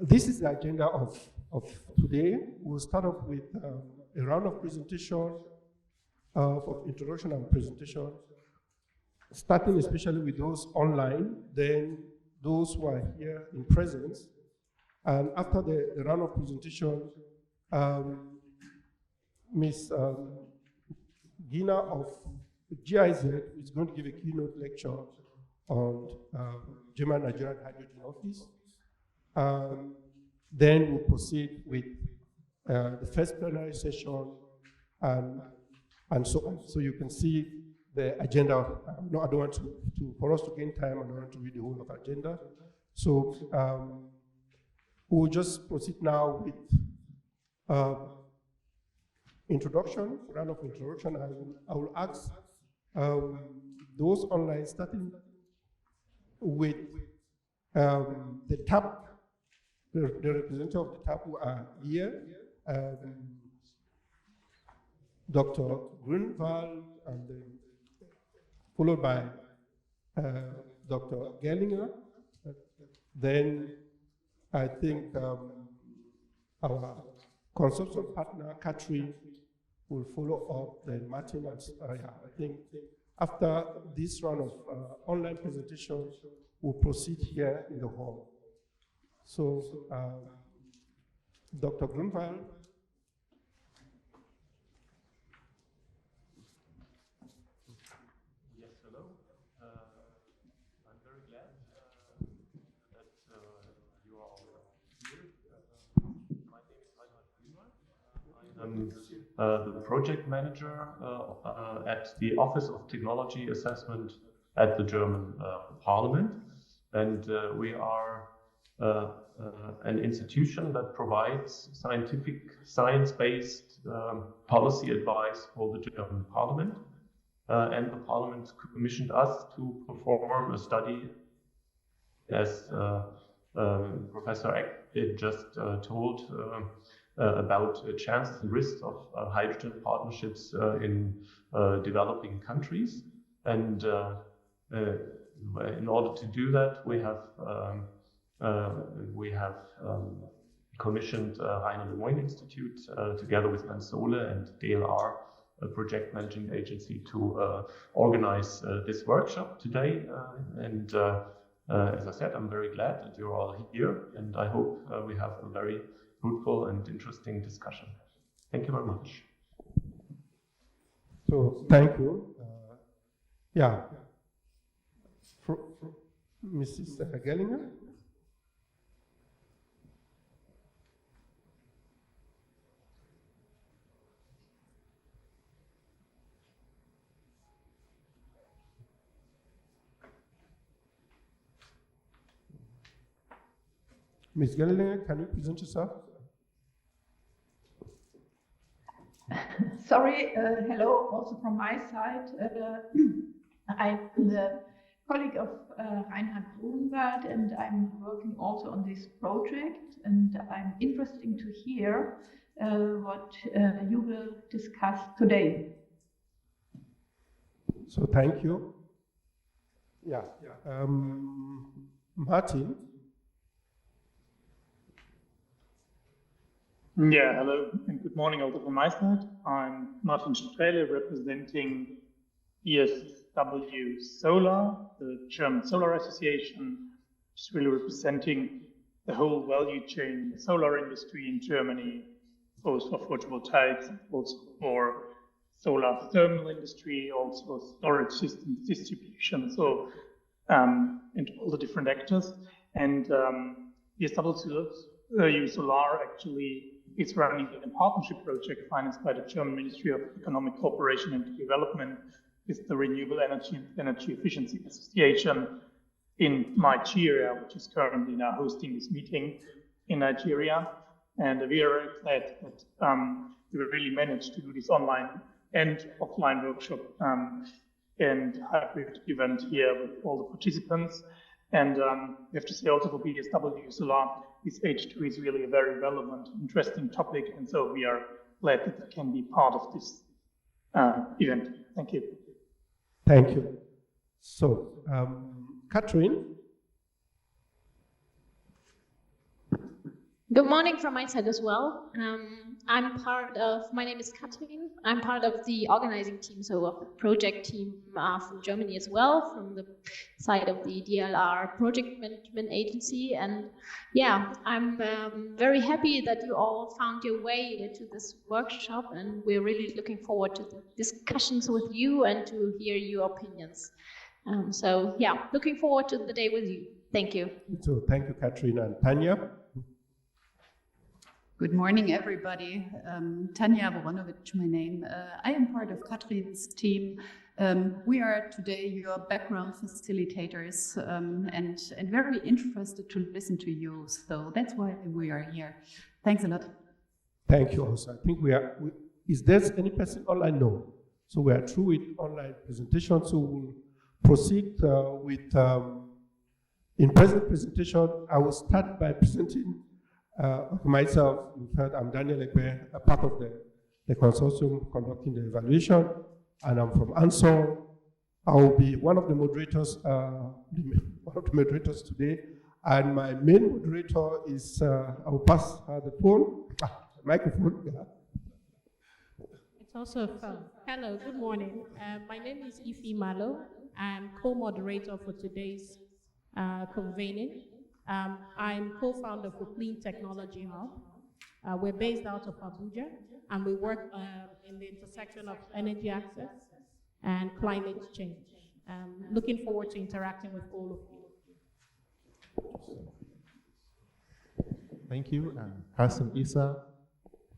This is the agenda of today. We'll start off with a round of presentation, of introduction and presentation, starting especially with those online, then those who are here in presence. And after the round of presentation, Ms. Gina of GIZ is going to give a keynote lecture on German Nigerian Hydrogen Office. Then we'll proceed with the first plenary session and so on. So you can see the agenda. No, I don't want to for us to gain time, I don't want to read the whole of the agenda. So we'll just proceed now with introduction, round of introduction. I will ask those online, starting with the TAP, the representative of the TAP who are here, Dr. Grunwald, and then followed by Dr. Gellinger. Then I think our consortium partner, Katrin, will follow up, then Martin, and I think after this round of online presentations, we'll proceed here in the hall. So, Dr. Grunwald. Yes, hello. I'm very glad that you are all here. My name is Reinhard Grunwald. I'm the project manager at the Office of Technology Assessment at the German Parliament. And we are an institution that provides science-based policy advice for the German Parliament. And the Parliament commissioned us to perform a study, as Professor Eck just told, about chances and risks of hydrogen partnerships in developing countries. And in order to do that, we have commissioned Rainer Lemoyne Institute together with Mansole and DLR, a project managing agency, to organize this workshop today. And as I said, I'm very glad that you're all here, and I hope we have a very fruitful and interesting discussion. Thank you very much. So thank you. Yeah. Mrs. Gellinger. Ms. Gellinger, can you present yourself? Sorry, hello, also from my side. I'm the colleague of Reinhard Grunwald, and I'm working also on this project, and I'm interested to hear what you will discuss today. So thank you. Yeah. Martin. Yeah, hello and good morning also from my side. I'm Martin Strele, representing ESW Solar, the German Solar Association, which is really representing the whole value chain, the solar industry in Germany, both for photovoltaics, also for solar thermal industry, also storage systems distribution, so and all the different actors. And ESW Solar actually is running a partnership project financed by the German Ministry of Economic Cooperation and Development with the Renewable Energy and Energy Efficiency Association in Nigeria, which is currently now hosting this meeting in Nigeria. And we are very glad that we really managed to do this online and offline workshop and hybrid event here with all the participants. And we have to say also for BSW Solar, this H2 is really a very relevant, interesting topic, and so we are glad that it can be part of this event. Thank you. Thank you. So, Katrin. Good morning from my side as well. My name is Katrin. I'm part of the organizing team, so of the project team from Germany as well, from the side of the DLR project management agency. And yeah, I'm very happy that you all found your way to this workshop, and we're really looking forward to the discussions with you and to hear your opinions. So yeah, looking forward to the day with you. Thank you. So thank you, Katrin and Tanya. Good morning, everybody. Tanya Voronovic, my name. I am part of Katrin's team. We are today your background facilitators and very interested to listen to you. So that's why we are here. Thanks a lot. Thank you also. I think is there any person online? No. So we are through with online presentation. So we'll proceed with in-person presentation. I will start by presenting myself. You've heard I'm Daniel Egbe, a part of the consortium conducting the evaluation, and I'm from ANSOR. I will be one of the moderators today, and my main moderator is, I will pass her the phone, microphone. Yeah. It's also a phone. Hello, good morning. My name is Ifi Malo. I'm co-moderator for today's convening. I'm co-founder for Clean Technology Hub. We're based out of Abuja, and we work in the intersection of energy access and climate change. Looking forward to interacting with all of you. Thank you. Hassan Issa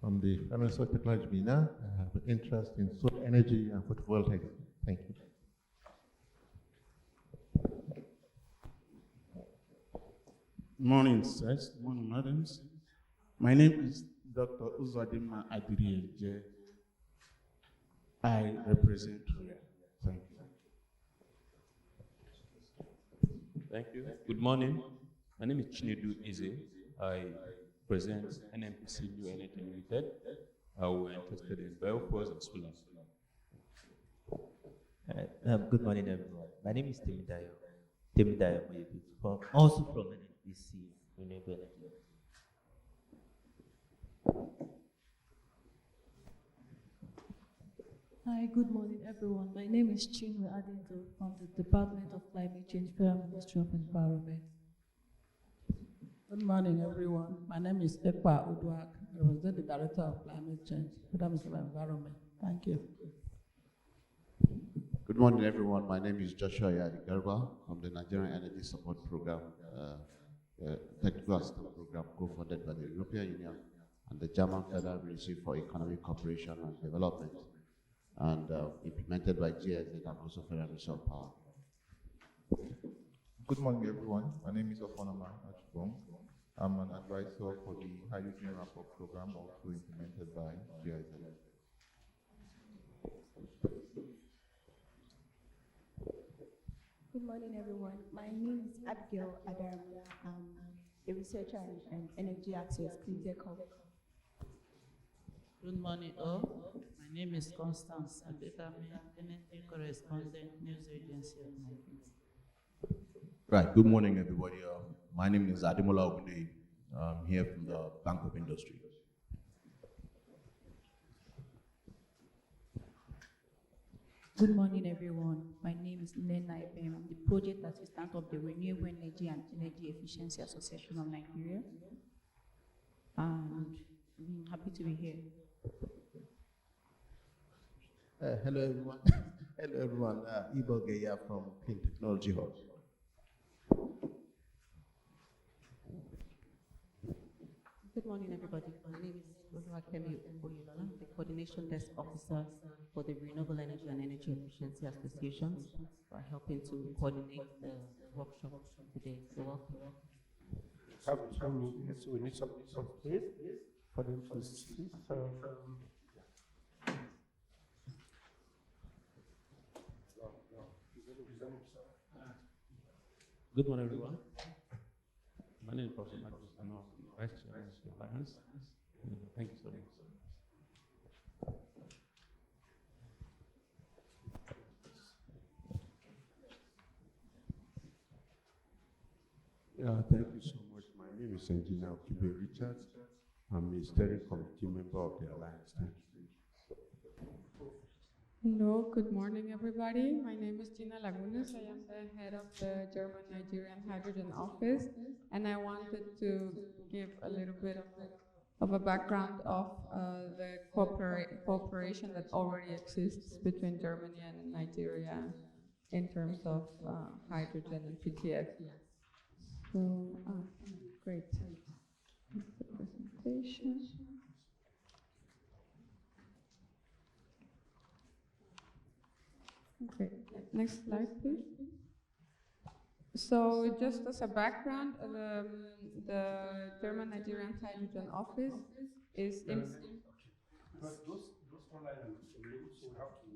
from the Financial Technology Mina. I have an interest in solar energy and photovoltaics. Thank you. Morning, sirs. Morning, madams. My name is Dr. Uzodimma Adiriye. I represent here. Thank you. Thank you. Good morning. My name is Chinedu Ize. I present NMPC New Energy Limited. We're interested in biofuels and solar. Good morning, everyone. My name is Temidayo Moyebi, also from NMPC Renewable Energy. Hi, good morning, everyone. My name is Chinwe Adinto from the Department of Climate Change, Federal Ministry of Environment. Good morning, everyone. My name is Ekpa Udwak. I represent the Director of Climate Change, Federal Ministry of Environment. Thank you. Good morning, everyone. My name is Joshua Yadi Garba from the Nigerian Energy Support Program, Technical Assistance Program, co-funded by the European Union and the German Federal Ministry for Economic Cooperation and Development, and implemented by GSZ and also Federal Ministry of Power. Good morning, everyone. My name is Ofonoma Achibong. I'm an advisor for the Hydrogen Rapport Program, also implemented by GSZ. Good morning, everyone. My name is Abigail Adaramula. I'm a researcher in energy access, clean tech hub. Good morning, all. My name is Constance Abekame, energy correspondent, news agency of Nigeria. Right. Good morning, everybody. My name is Ademola Ogunde. I'm here from the Bank of Industry. Good morning, everyone. My name is Nena Ibem. I'm the project assistant of the Renewable Energy and Energy Efficiency Association of Nigeria. And I'm happy to be here. Hello, everyone. Hello, everyone. Ibo Geya from Clean Technology Hub. Good morning, everybody. My name is Oluwakemi Oyinlola, the Coordination Desk Officer for the Renewable Energy and Energy Efficiency Associations, for helping to coordinate the workshop today. So welcome. Have some minutes, so we need some space for them to sit. Good morning, everyone. My name is Professor Magnus Ano, Vice Chairman of Finance. Thank you so much. Thank you so much. My name is Engineer Okibe Richard. I'm a steering committee member of the Alliance. Thank you. Hello, good morning, everybody. My name is Gina Lagunas. I am the head of the German-Nigerian Hydrogen Office, and I wanted to give a little bit of a background of the cooperation that already exists between Germany and Nigeria in terms of hydrogen and PTF. So, great. That's the presentation. Okay, next slide, please. So, just as a background, the German-Nigerian Hydrogen Office is in. Because those online are not showing, so we have to.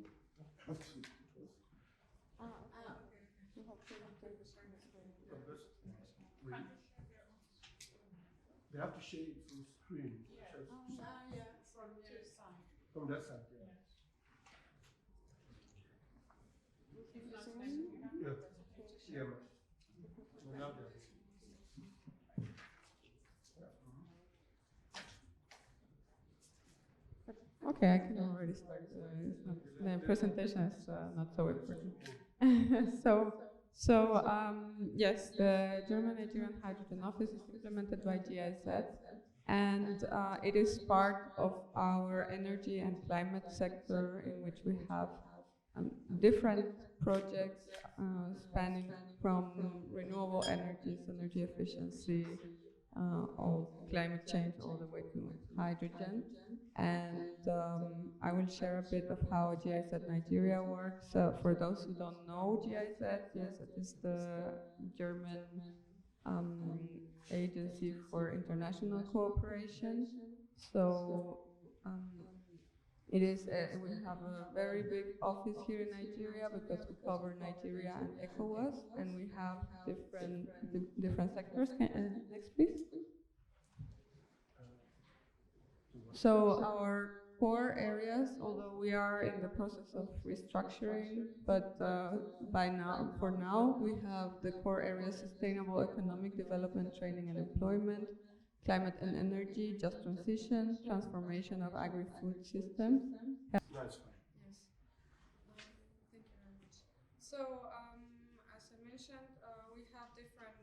They have to share it through screen. Yeah, from your side. From that side, yeah. Yeah. So now okay, I can already start. The presentation is not so important. Yes, the German-Nigerian Hydrogen Office is implemented by GIZ, and it is part of our energy and climate sector, in which we have different projects spanning from renewable energies, energy efficiency, of climate change all the way to hydrogen. And I will share a bit of how GIZ Nigeria works. For those who don't know GIZ, GIZ is the German agency for international cooperation. So it is we have a very big office here in Nigeria because we cover Nigeria and ECOWAS, and we have different sectors. Next, please. So our core areas, although we are in the process of restructuring, but for now, we have the core areas: sustainable economic development, training and employment, climate and energy, just transition, transformation of agri-food systems. That's fine. Yes. Thank you very much. So, as I mentioned, we have different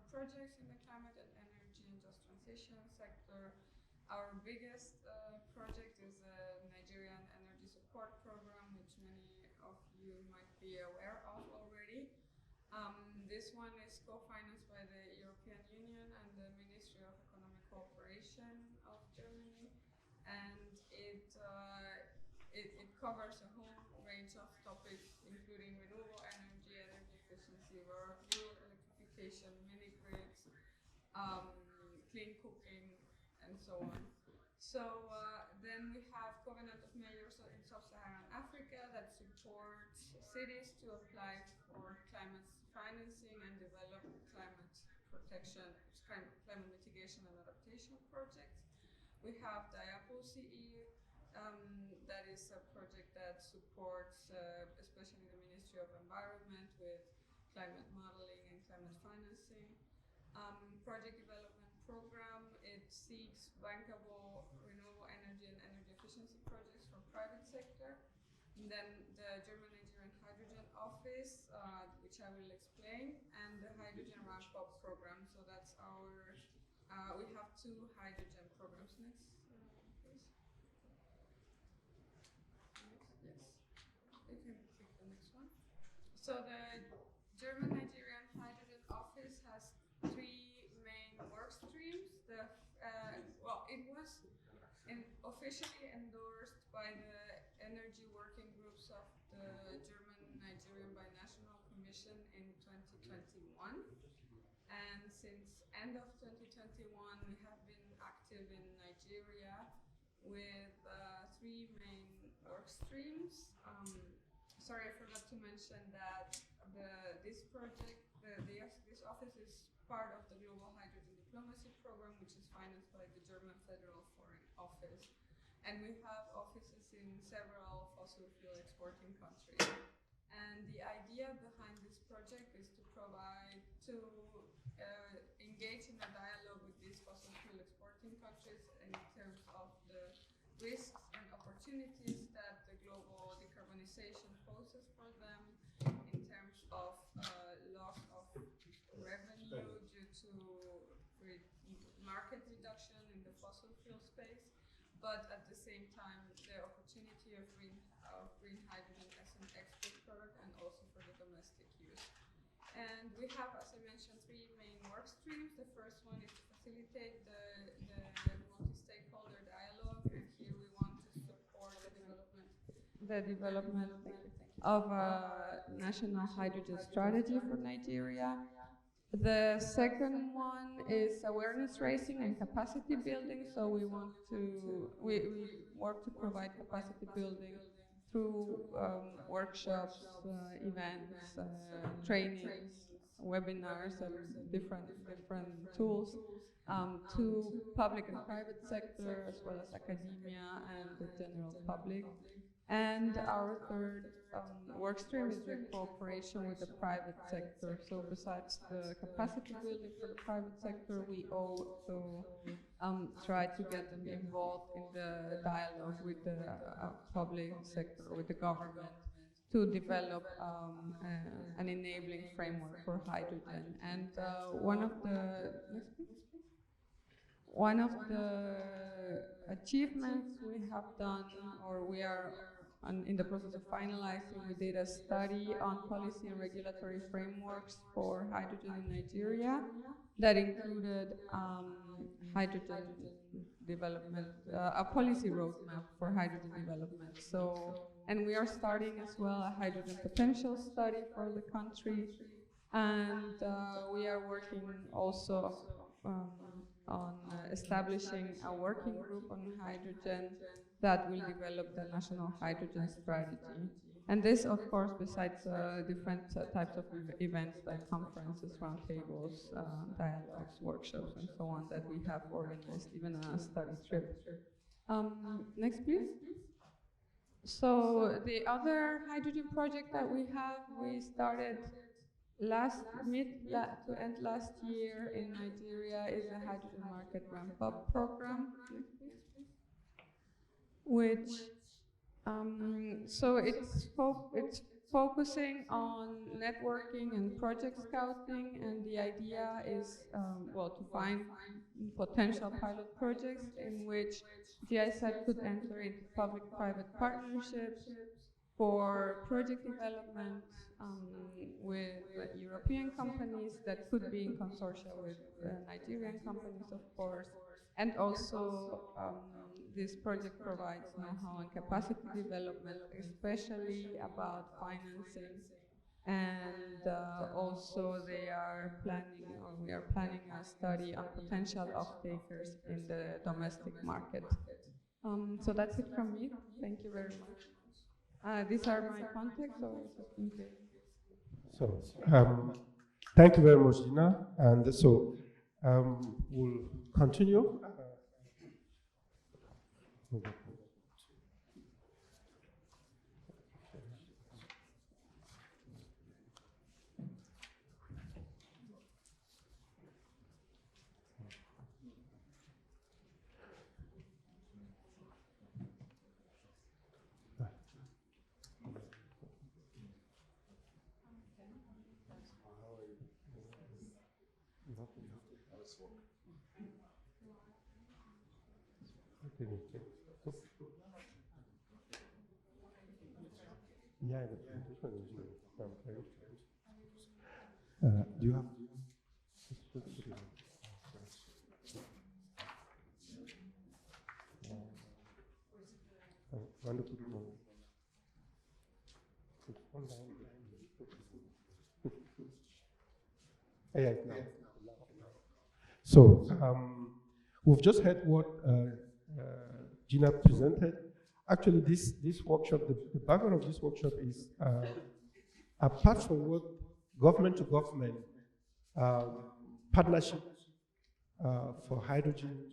projects in the climate and energy and just transition sector. Our biggest project is the Nigerian Energy Support Program, which many of you might be aware of already. This one is co-financed by the European Union and the Ministry of Economic Cooperation of Germany, and it covers a whole range of topics, including renewable energy, energy efficiency, rural electrification, mini grids, clean cooking, and so on. So then we have Covenant of Mayors in Sub-Saharan Africa that supports cities to apply for climate financing and develop climate protection, climate mitigation and adaptation projects. We have Diapo CE, that is a project that supports especially the Ministry of Environment with climate modeling and climate financing. Project development program, it seeks bankable renewable energy and energy efficiency projects from private sector. And then the German-Nigerian Hydrogen Office, which I will explain, and the Hydrogen Ramp-Up program. So that's our, we have two hydrogen programs. Next, please. Yes, you can pick the next one. So the German-Nigerian Hydrogen Office has three main work streams. It was officially endorsed by the energy working groups of the German-Nigerian Binational Commission in 2021. And since end of 2021, we have been active in Nigeria with three main work streams. Sorry, I forgot to mention that this project, this office is part of the Global Hydrogen Diplomacy Program, which is financed by the German Federal Foreign Office. And we have offices in several fossil fuel exporting countries. And the idea behind this project is to engage in a dialogue with opportunities that the global decarbonization poses for them in terms of loss of revenue due to market reduction in the fossil fuel space, but at the same time, the opportunity of green hydrogen as an export product and also for the domestic use. And we have, as I mentioned, three main work streams. The first one is to facilitate the multi-stakeholder dialogue, and here we want to support the development of a national hydrogen strategy for Nigeria. The second one is awareness raising and capacity building. So we want to we work to provide capacity building through workshops, events, trainings, webinars, and different tools to public and private sector, as well as academia and the general public. And our third work stream is the cooperation with the private sector. So besides the capacity building for the private sector, we also try to get them involved in the dialogue with the public sector, with the government, to develop an enabling framework for hydrogen. And one of the achievements we have done, or we are in the process of finalizing, we did a study on policy and regulatory frameworks for hydrogen in Nigeria that included hydrogen development, a policy roadmap for hydrogen development. So, and we are starting as well a hydrogen potential study for the country, and we are working also on establishing a working group on hydrogen that will develop the national hydrogen strategy. And this, of course, besides different types of events like conferences, roundtables, dialogues, workshops, and so on that we have organized, even a study trip. Next, please. So the other hydrogen project that we have, we started to end last year in Nigeria, is a hydrogen market ramp-up program, which so it's focusing on networking and project scouting, and the idea is well, to find potential pilot projects in which GIZ could enter into public-private partnerships for project development with European companies that could be in consortia with Nigerian companies, of course. And also this project provides know-how and capacity development, especially about financing. And also they are planning, or we are planning a study on potential off-takers in the domestic market. So that's it from me. Thank you very much. These are my contacts, so just in case. So, thank you very much, Gina. And so, we'll continue. Yeah, the presentation is very do you have? I want to put it on. It's online. Yeah, it's now. So, we've just heard what Gina presented. Actually, this workshop, the background of this workshop is apart from what government to government partnership for hydrogen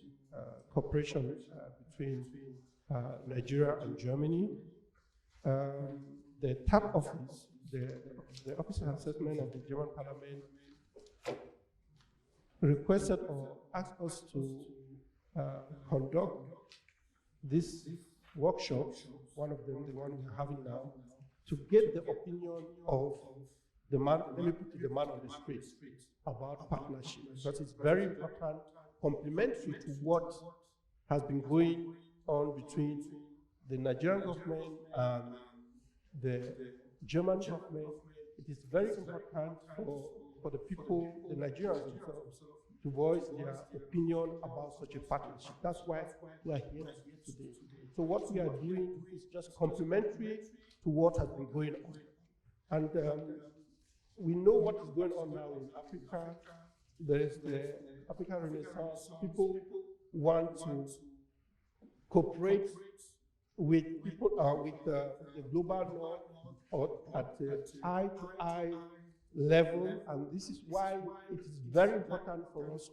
cooperation between Nigeria and Germany. The TAP office, the Office of Assessment of the German Parliament, requested or asked us to conduct this workshops, one of them, the one we're having now, to get the opinion of the man, let me put it, the man on the street, about partnership, because it's very important, complementary to what has been going on between the Nigerian government and the German government. It is very important for the people, the Nigerians themselves, to voice their opinion about such a partnership. That's why we are here today. So what we are doing is just complementary to what has been going on. And we know what is going on now in Africa. There is the African Renaissance. People want to cooperate with people, with the global north, or at the eye-to-eye level, and this is why it is very important for us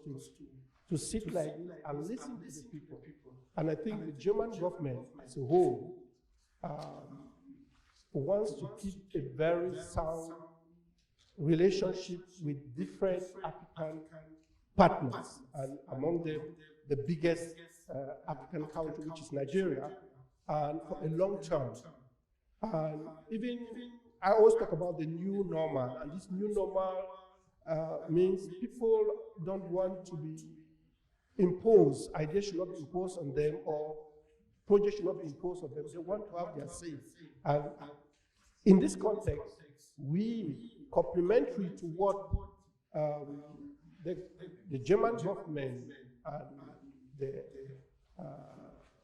to sit like this and listen to the people. And I think the German government as a whole wants to keep a very sound relationship with different African partners, and among them, the biggest African country, which is Nigeria, and for a long term. And even, I always talk about the new normal, and this new normal means people don't want to be imposed, ideas should not be imposed on them, or projects should not be imposed on them. They want to have their say. And in this context, we, complementary to what the German government and the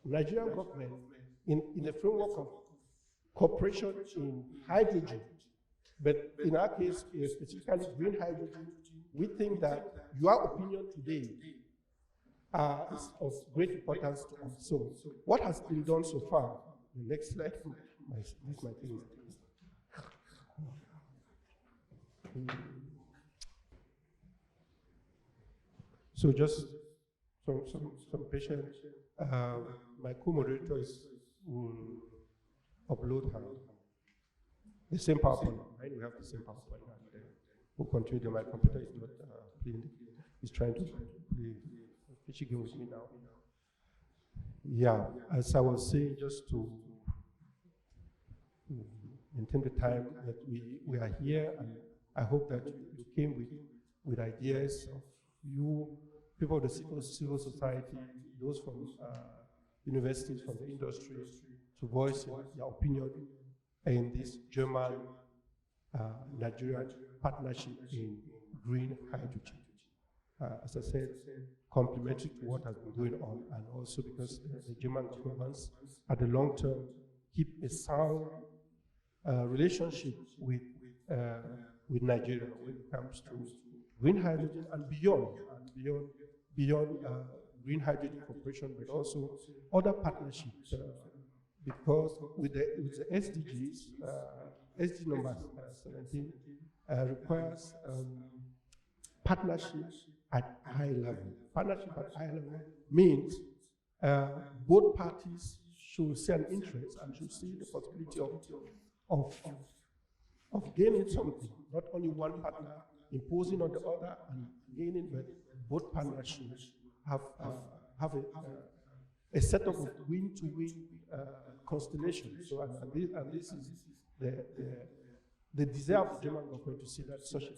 Nigerian government, in the framework of cooperation in hydrogen, but in our case, specifically green hydrogen, we think that your opinion today is of great importance to us. So, what has been done so far? The next slide. This is my thing. So just some patience. My co-moderators will upload her the same PowerPoint. Right? We have the same PowerPoint. We'll continue. My computer is not playing. It's trying to play a fishy game with me now. Yeah, as I was saying, just to maintain the time that we are here, and I hope that you came with ideas of you, people of the civil society, those from universities, from the industry, to voice your opinion in this German-Nigerian partnership in green hydrogen. As I said, complementary to what has been going on, and also because the German government wants, at the long term, keep a sound relationship with Nigeria when it comes to green hydrogen and beyond green hydrogen cooperation, but also other partnerships. Because with the SDGs, SDG number 17 requires partnership at high level. Partnership at high level means both parties should see an interest and should see the possibility of gaining something, not only one partner imposing on the other and gaining, but both partners should have a setup of win-to-win constellation. So, and this is the desire of the German government to see that such a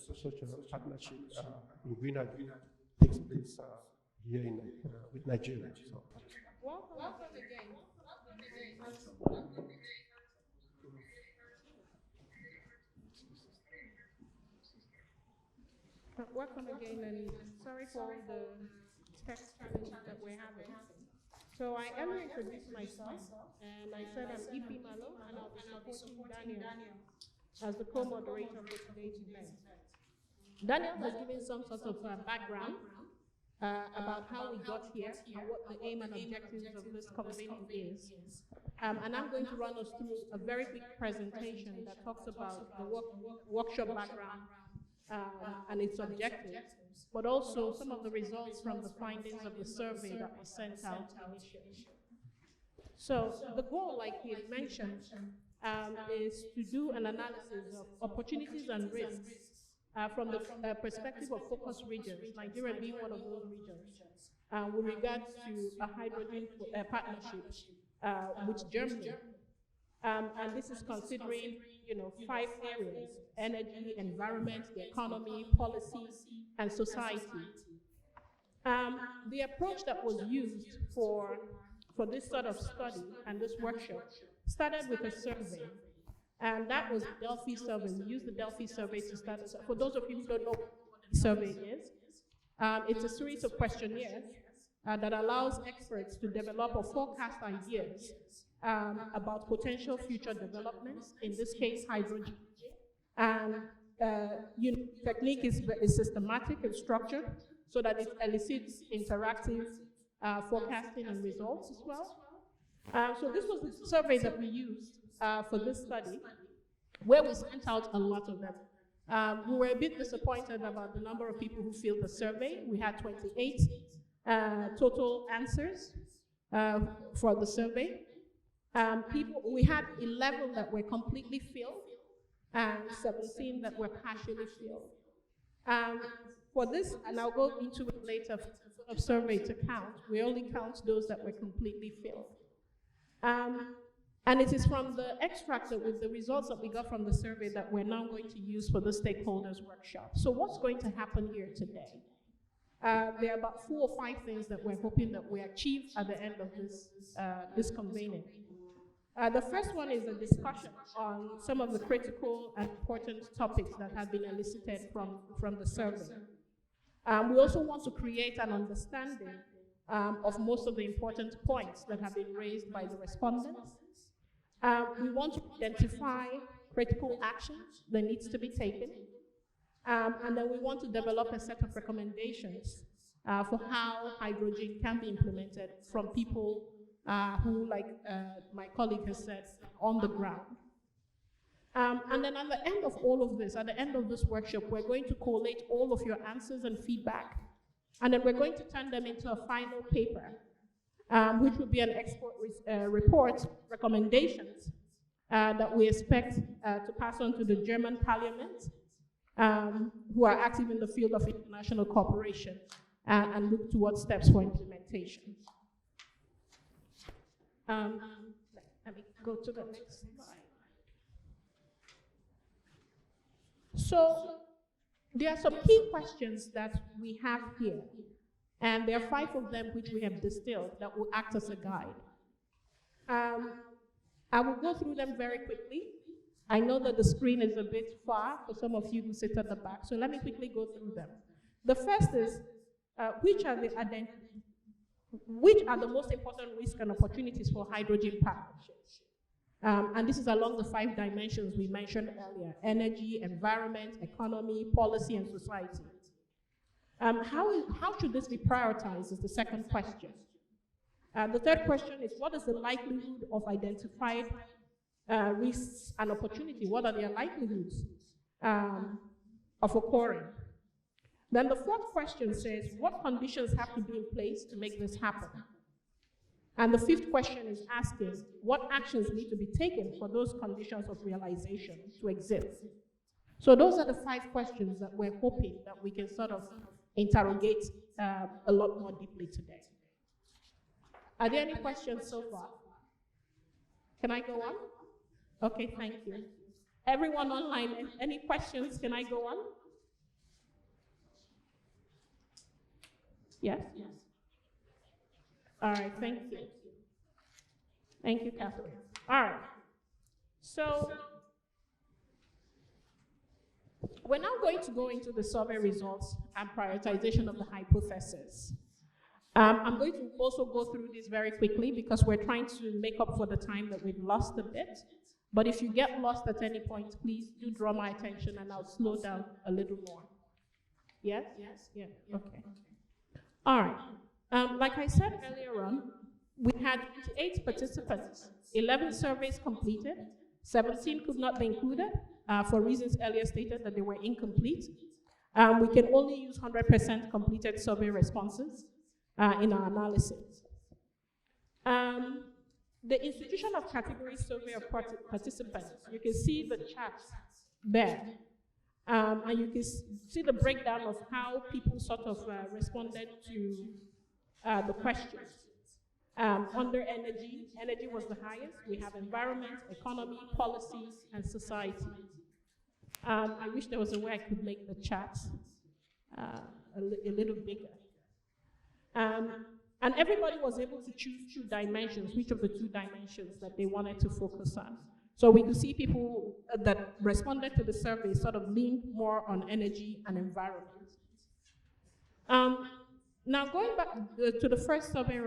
partnership in green hydrogen takes place here in with Nigeria. So. Welcome again. Welcome again, and sorry for all the tech challenges that we're having. So I earlier introduced myself, and I said I'm Ifi Malo, and I'll be supporting Daniel as the co-moderator for today's event. Daniel has given some sort of background about how we got here and what the aim and objectives of this convening is. And I'm going to run us through a very quick presentation that talks about the workshop background and its objectives, but also some of the results from the findings of the survey that was sent out initially. So the goal, like he had mentioned, is to do an analysis of opportunities and risks from the perspective of focus regions, Nigeria being one of those regions, with regards to a hydrogen partnership with Germany. And this is considering, 5 areas: energy, environment, the economy, policy, and society. The approach that was used for this sort of study and this workshop started with a survey. And that was the Delphi survey. We used the Delphi survey to start us. For those of you who don't know what the survey is, it's a series of questionnaires that allows experts to develop or forecast ideas about potential future developments, in this case, hydrogen. And technique is systematic and structured so that it elicits interactive forecasting and results as well. So this was the survey that we used for this study, where we sent out a lot of them. We were a bit disappointed about the number of people who filled the survey. We had 28 total answers for the survey. We had 11 that were completely filled and 17 that were partially filled. For this, and I'll go into it later, of survey to count, we only count those that were completely filled. And it is from the extract with the results that we got from the survey that we're now going to use for the stakeholders workshop. So what's going to happen here today? There are about 4 or 5 things that we're hoping that we achieve at the end of this convening. The first one is a discussion on some of the critical and important topics that have been elicited from the survey. We also want to create an understanding of most of the important points that have been raised by the respondents. We want to identify critical actions that needs to be taken. And then we want to develop a set of recommendations for how hydrogen can be implemented from people who, like my colleague has said, on the ground. And then at the end of all of this, at the end of this workshop, we're going to collate all of your answers and feedback. And then we're going to turn them into a final paper, which will be an expert report, recommendations that we expect to pass on to the German parliament, who are active in the field of international cooperation and look towards steps for implementation. Let me go to the next slide. So there are some key questions that we have here, and there are 5 of them which we have distilled that will act as a guide. I will go through them very quickly. I know that the screen is a bit far for some of you who sit at the back, so let me quickly go through them. The first is, which are the most important risks and opportunities for hydrogen partnerships? And this is along the 5 dimensions we mentioned earlier: energy, environment, economy, policy, and society. How should this be prioritized is the second question. The third question is, what is the likelihood of identified risks and opportunity? What are their likelihoods of occurring? Then the fourth question says, what conditions have to be in place to make this happen? And the fifth question is asking, what actions need to be taken for those conditions of realization to exist? So those are the 5 questions that we're hoping that we can sort of interrogate a lot more deeply today. Are there any questions so far? Can I go on? Okay, thank you. Everyone online, any questions? Can I go on? Yes? Yes. All right, thank you. Thank you, Catherine. All right. So we're now going to go into the survey results and prioritization of the hypothesis. I'm going to also go through this very quickly because we're trying to make up for the time that we've lost a bit. But if you get lost at any point, please do draw my attention and I'll slow down a little more. Yes? Yes? Yeah, okay. All right. Like I said earlier on, we had 28 participants, 11 surveys completed, 17 could not be included for reasons earlier stated that they were incomplete. We can only use 100% completed survey responses in our analysis. The institution of category survey of participants, you can see the charts there. And you can see the breakdown of how people sort of responded to the questions. Under energy, energy was the highest. We have environment, economy, policy, and society. I wish there was a way I could make the chat a little bigger. And everybody was able to choose 2 dimensions, which of the 2 dimensions that they wanted to focus on. So we could see people that responded to the survey sort of leaned more on energy and environment. Now going back to the first survey,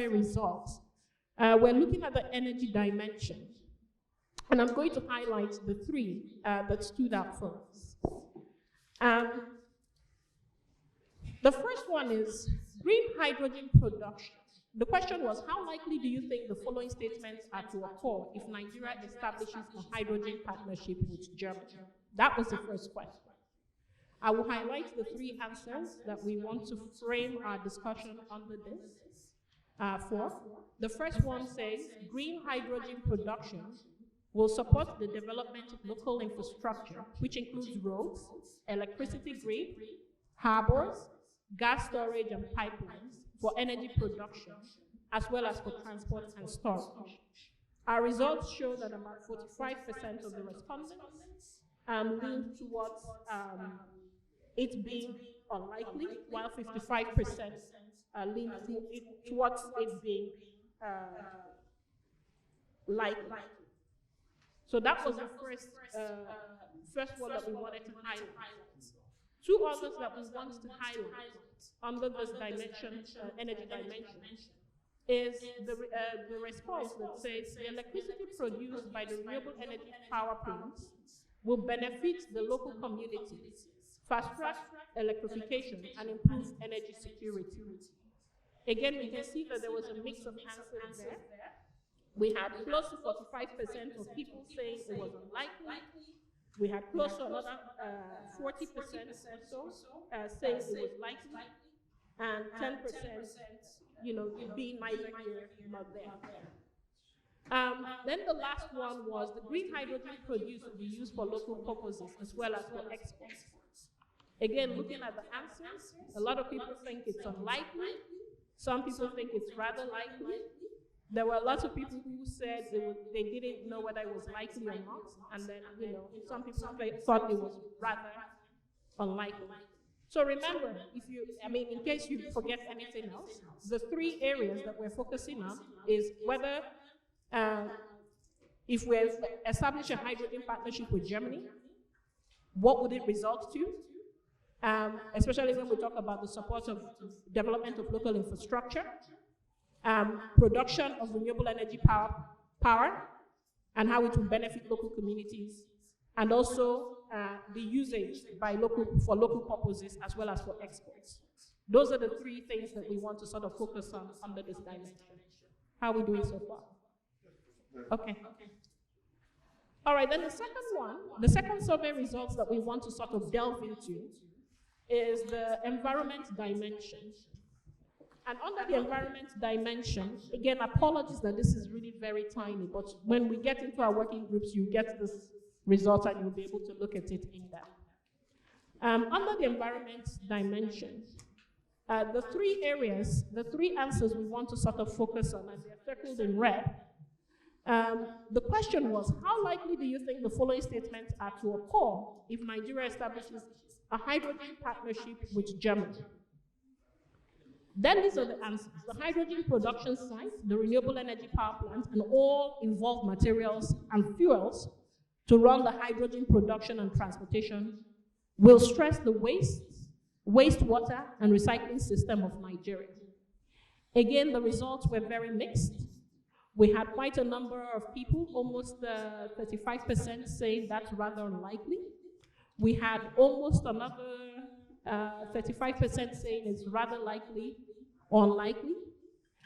results, we're looking at the energy dimension. And I'm going to highlight the 3 that stood out for us. The first one is green hydrogen production. The question was, how likely do you think the following statements are to occur if Nigeria establishes a hydrogen partnership with Germany? That was the first question. I will highlight the 3 answers that we want to frame our discussion under this for. The first one says, green hydrogen production will support the development of local infrastructure, which includes roads, electricity grid, harbors, gas storage and pipelines for energy production, as well as for transport and storage. Our results show that about 45% of the respondents leaned towards it being unlikely, while 55% leaned towards it being likely. So that was the first one that we wanted to highlight. 2 others that we want to highlight under this dimension, energy dimension, is the response that says the electricity produced by the renewable energy power plants will benefit the local communities, fast-track electrification, and improve energy security. Again, we can see that there was a mix of answers there. We had close to 45% of people saying it was unlikely. We had close to another 40% or so saying it was likely, and 10%, being neither here nor there. Then the last one was the green hydrogen produced will be used for local purposes as well as for exports. Again, looking at the answers, a lot of people think it's unlikely. Some people think it's rather likely. There were lots of people who said they didn't know whether it was likely or not, and then some people thought it was rather unlikely. So remember, in case you forget anything else, the 3 areas that we're focusing on is whether if we establish a hydrogen partnership with Germany, what would it result to? Especially when we talk about the support of development of local infrastructure, production of renewable energy power, and how it will benefit local communities, and also the usage for local purposes as well as for exports. Those are the 3 things that we want to sort of focus on under this dimension. How are we doing so far? Okay. All right, then the second survey results that we want to sort of delve into is the environment dimension. And under the environment dimension, again, apologies that this is really very tiny, but when we get into our working groups, you get this result and you'll be able to look at it in depth. Under the environment dimension, the 3 areas, the 3 answers we want to sort of focus on, and they're circled in red. The question was, how likely do you think the following statements are to occur if Nigeria establishes a hydrogen partnership with Germany? Then these are the answers. The hydrogen production site, the renewable energy power plant, and all involved materials and fuels to run the hydrogen production and transportation will stress the wastewater and recycling system of Nigeria. Again, the results were very mixed. We had quite a number of people, almost 35% saying that's rather unlikely. We had almost another 35% saying it's rather likely or unlikely.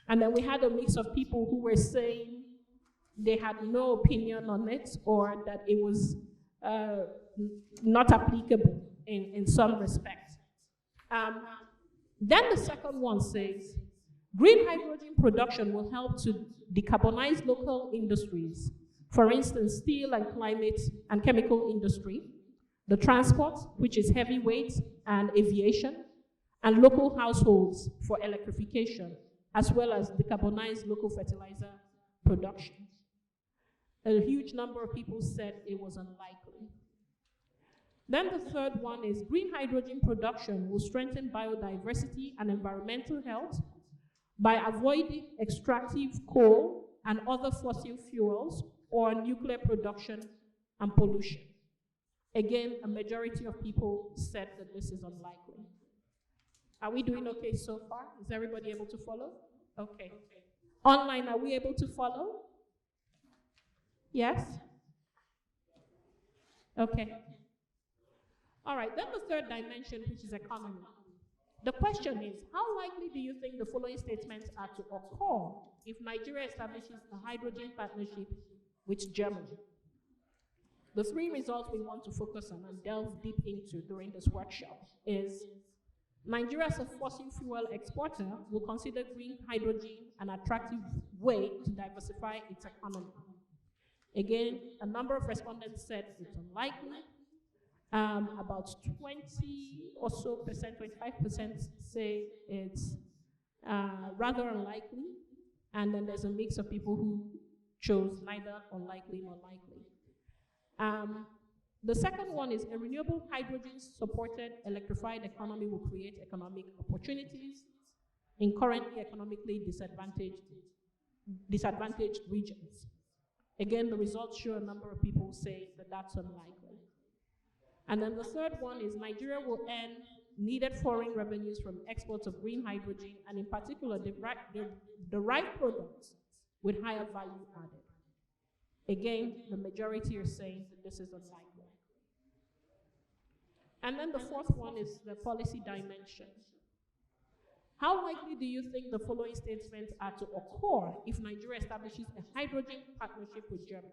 And then we had a mix of people who were saying they had no opinion on it, or that it was not applicable in some respects. Then the second one says, green hydrogen production will help to decarbonize local industries, for instance, steel and climate and chemical industry, the transport, which is heavyweight, and aviation, and local households for electrification, as well as decarbonize local fertilizer production. A huge number of people said it was unlikely. Then the third one is green hydrogen production will strengthen biodiversity and environmental health by avoiding extractive coal and other fossil fuels or nuclear production and pollution. Again, a majority of people said that this is unlikely. Are we doing okay so far? Is everybody able to follow? Okay. Online, are we able to follow? Yes? Okay. All right, then the third dimension, which is economy. The question is, how likely do you think the following statements are to occur if Nigeria establishes a hydrogen partnership with Germany? The three results we want to focus on and delve deep into during this workshop is Nigeria as a fossil fuel exporter will consider green hydrogen an attractive way to diversify its economy. Again, a number of respondents said it's unlikely. About 20 or so percent, 25% say it's rather unlikely. And then there's a mix of people who chose neither unlikely nor likely. The second one is a renewable hydrogen-supported electrified economy will create economic opportunities in currently economically disadvantaged regions. Again, the results show a number of people say that that's unlikely. And then the third one is Nigeria will earn needed foreign revenues from exports of green hydrogen, and in particular, derived products with higher value added. Again, the majority are saying that this is unlikely. And then the fourth one is the policy dimension. How likely do you think the following statements are to occur if Nigeria establishes a hydrogen partnership with Germany?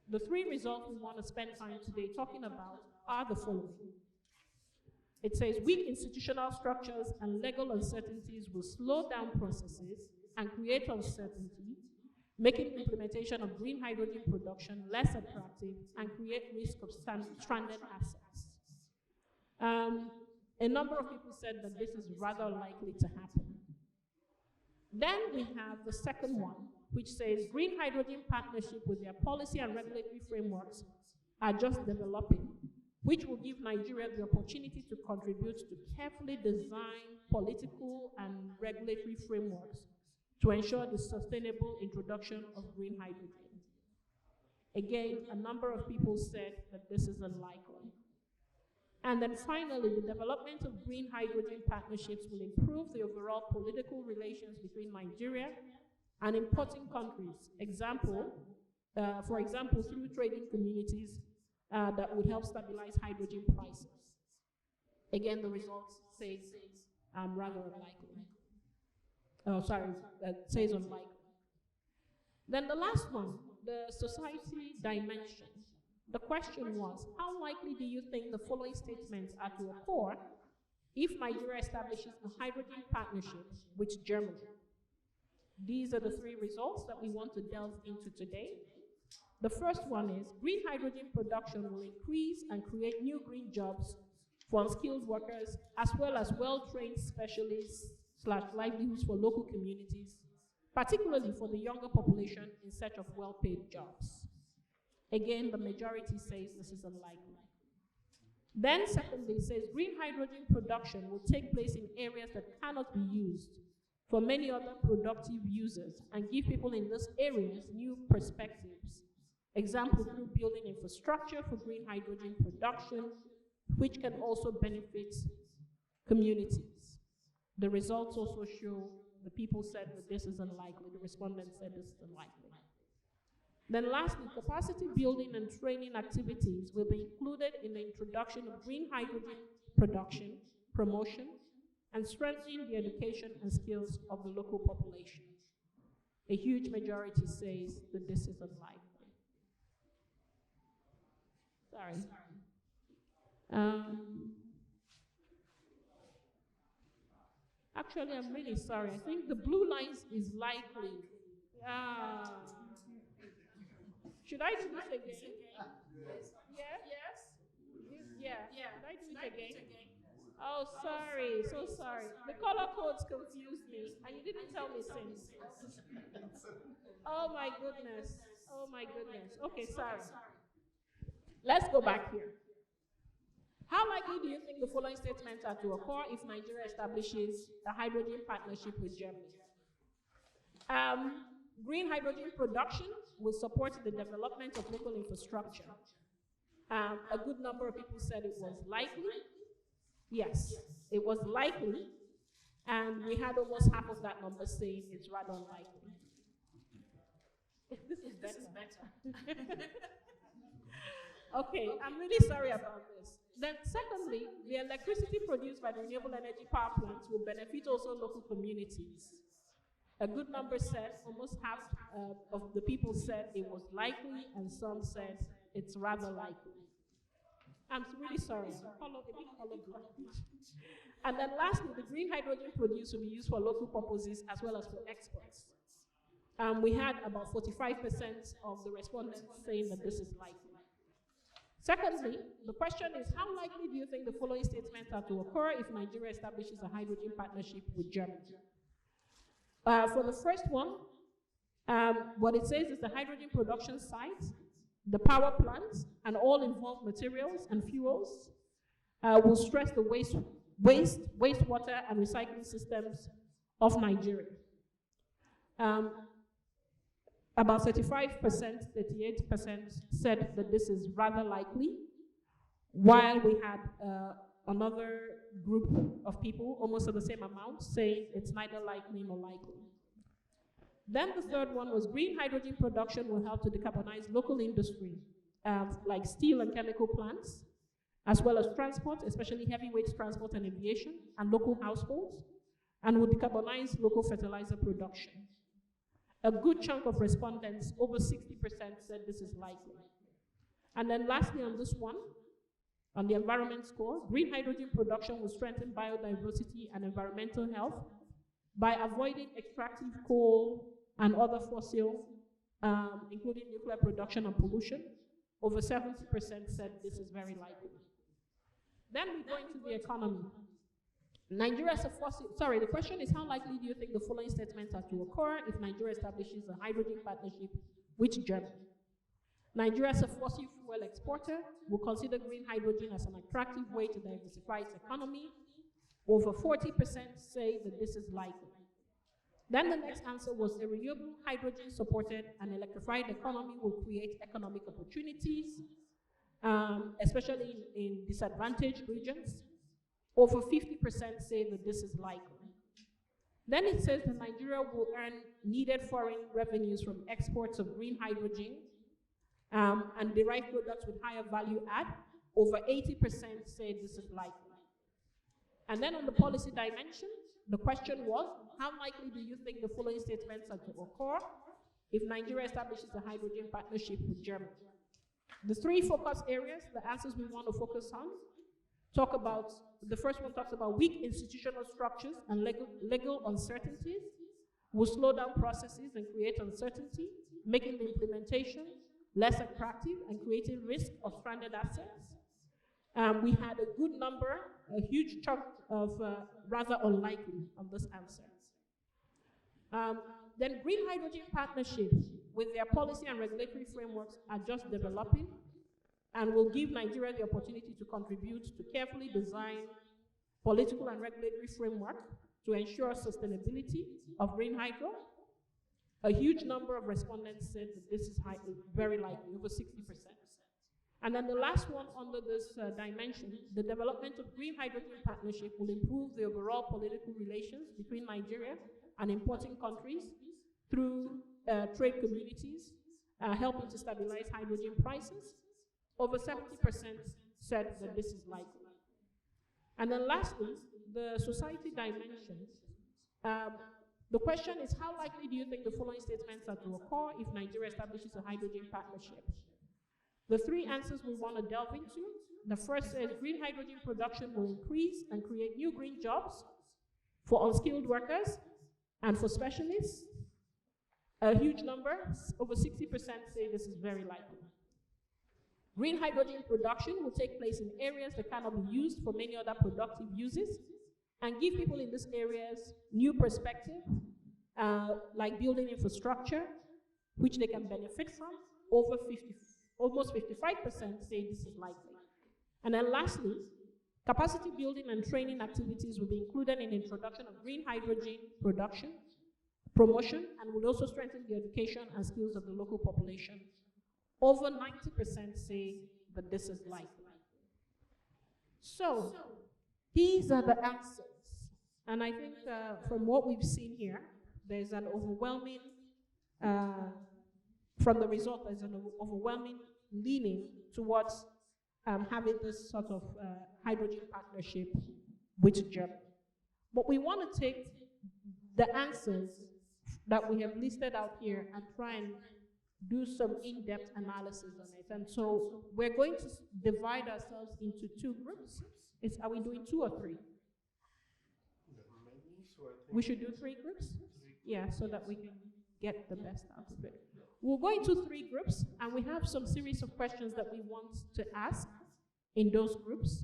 The three results we want to spend time today talking about are the following. It says weak institutional structures and legal uncertainties will slow down processes and create uncertainty, making implementation of green hydrogen production less attractive and create risk of stranded assets. A number of people said that this is rather likely to happen. Then we have the second one, which says green hydrogen partnership with their policy and regulatory frameworks are just developing, which will give Nigeria the opportunity to contribute to carefully designed political and regulatory frameworks to ensure the sustainable introduction of green hydrogen. Again, a number of people said that this is unlikely. And then finally, the development of green hydrogen partnerships will improve the overall political relations between Nigeria and importing countries. For example, through trading communities that would help stabilize hydrogen prices. Again, the results say rather unlikely. Says unlikely. Then the last one, the society dimension. The question was, how likely do you think the following statements are to occur if Nigeria establishes a hydrogen partnership with Germany? These are the three results that we want to delve into today. The first one is green hydrogen production will increase and create new green jobs for unskilled workers, as well as well-trained specialists / livelihoods for local communities, particularly for the younger population in search of well-paid jobs. Again, the majority says this is unlikely. Then secondly, it says green hydrogen production will take place in areas that cannot be used for many other productive users and give people in those areas new perspectives. Example, through building infrastructure for green hydrogen production, which can also benefit communities. The results also show the people said that this is unlikely. The respondents said this is unlikely. Then lastly, capacity building and training activities will be included in the introduction of green hydrogen production, promotion, and strengthening the education and skills of the local population. A huge majority says that this is unlikely. Sorry. Actually, I'm really sorry. I think the blue lines is likely. Should I do this again? Yes? Yes? Yeah. Should I do it again? Oh, sorry, so sorry. The color codes confused me, and you didn't tell me since. Oh my goodness. Oh my goodness. Okay, sorry. Let's go back here. How likely do you think the following statements are to occur if Nigeria establishes a hydrogen partnership with Germany? Green hydrogen production will support the development of local infrastructure. A good number of people said it was likely. Yes, it was likely. And we had almost half of that number saying it's rather unlikely. This is better. Okay, I'm really sorry about this. Then secondly, the electricity produced by the renewable energy power plants will benefit also local communities. A good number said, almost half of the people said it was likely, and some said it's rather likely. I'm really sorry, I'm a bit colorblind. And then lastly, the green hydrogen produced will be used for local purposes as well as for exports. We had about 45% of the respondents saying that this is likely. Secondly, the question is, how likely do you think the following statements are to occur if Nigeria establishes a hydrogen partnership with Germany? For the first one, what it says is the hydrogen production site, the power plants, and all involved materials and fuels will stress the wastewater and recycling systems of Nigeria. About 35%, 38% said that this is rather likely, while we had another group of people, almost of the same amount, saying it's neither likely nor likely. Then the third one was green hydrogen production will help to decarbonize local industry, like steel and chemical plants, as well as transport, especially heavyweight transport and aviation, and local households, and will decarbonize local fertilizer production. A good chunk of respondents, over 60%, said this is likely. And then lastly on this one, on the environment score, green hydrogen production will strengthen biodiversity and environmental health by avoiding extractive coal and other fossil, including nuclear production and pollution. Over 70% said this is very likely. Then we go into the economy. Nigeria's a fossil, sorry, the question is, how likely do you think the following statements are to occur if Nigeria establishes a hydrogen partnership with Germany? Nigeria as a fossil fuel exporter will consider green hydrogen as an attractive way to diversify its economy. Over 40% say that this is likely. Then the next answer was the renewable hydrogen supported and electrified economy will create economic opportunities, especially in disadvantaged regions. Over 50% say that this is likely. Then it says that Nigeria will earn needed foreign revenues from exports of green hydrogen and derived products with higher value add. Over 80% say this is likely. And then on the policy dimension, the question was, how likely do you think the following statements are to occur if Nigeria establishes a hydrogen partnership with Germany? The three focus areas, the answers we want to focus on, talk about, the first one talks about weak institutional structures and legal uncertainties will slow down processes and create uncertainty, making the implementation less attractive and creating risk of stranded assets. We had a good number, a huge chunk of rather unlikely on this answer. Then green hydrogen partnerships with their policy and regulatory frameworks are just developing and will give Nigeria the opportunity to contribute to carefully designed political and regulatory framework to ensure sustainability of green hydro. A huge number of respondents said that this is very likely, over 60%. And then the last one under this dimension, the development of green hydrogen partnership will improve the overall political relations between Nigeria and importing countries through trade communities, helping to stabilize hydrogen prices. Over 70% said that this is likely. And then lastly, the society dimension. The question is, how likely do you think the following statements are to occur if Nigeria establishes a hydrogen partnership? The three answers we want to delve into. The first says green hydrogen production will increase and create new green jobs for unskilled workers and for specialists. A huge number, over 60% say this is very likely. Green hydrogen production will take place in areas that cannot be used for many other productive uses and give people in these areas new perspective, like building infrastructure, which they can benefit from. Almost 55% say this is likely. And then lastly, capacity building and training activities will be included in the introduction of green hydrogen production, promotion, and will also strengthen the education and skills of the local population. Over 90% say that this is likely. So, these are the answers. And I think from what we've seen here, there's an overwhelming, from the result, there's an overwhelming leaning towards having this sort of hydrogen partnership with Germany. But we want to take the answers that we have listed out here and try and do some in-depth analysis on it. And so we're going to divide ourselves into two groups. Are we doing 2 or 3? We should do 3 groups? Yeah, so that we can get the best out of it. We'll go into 3 groups, and we have some series of questions that we want to ask in those groups.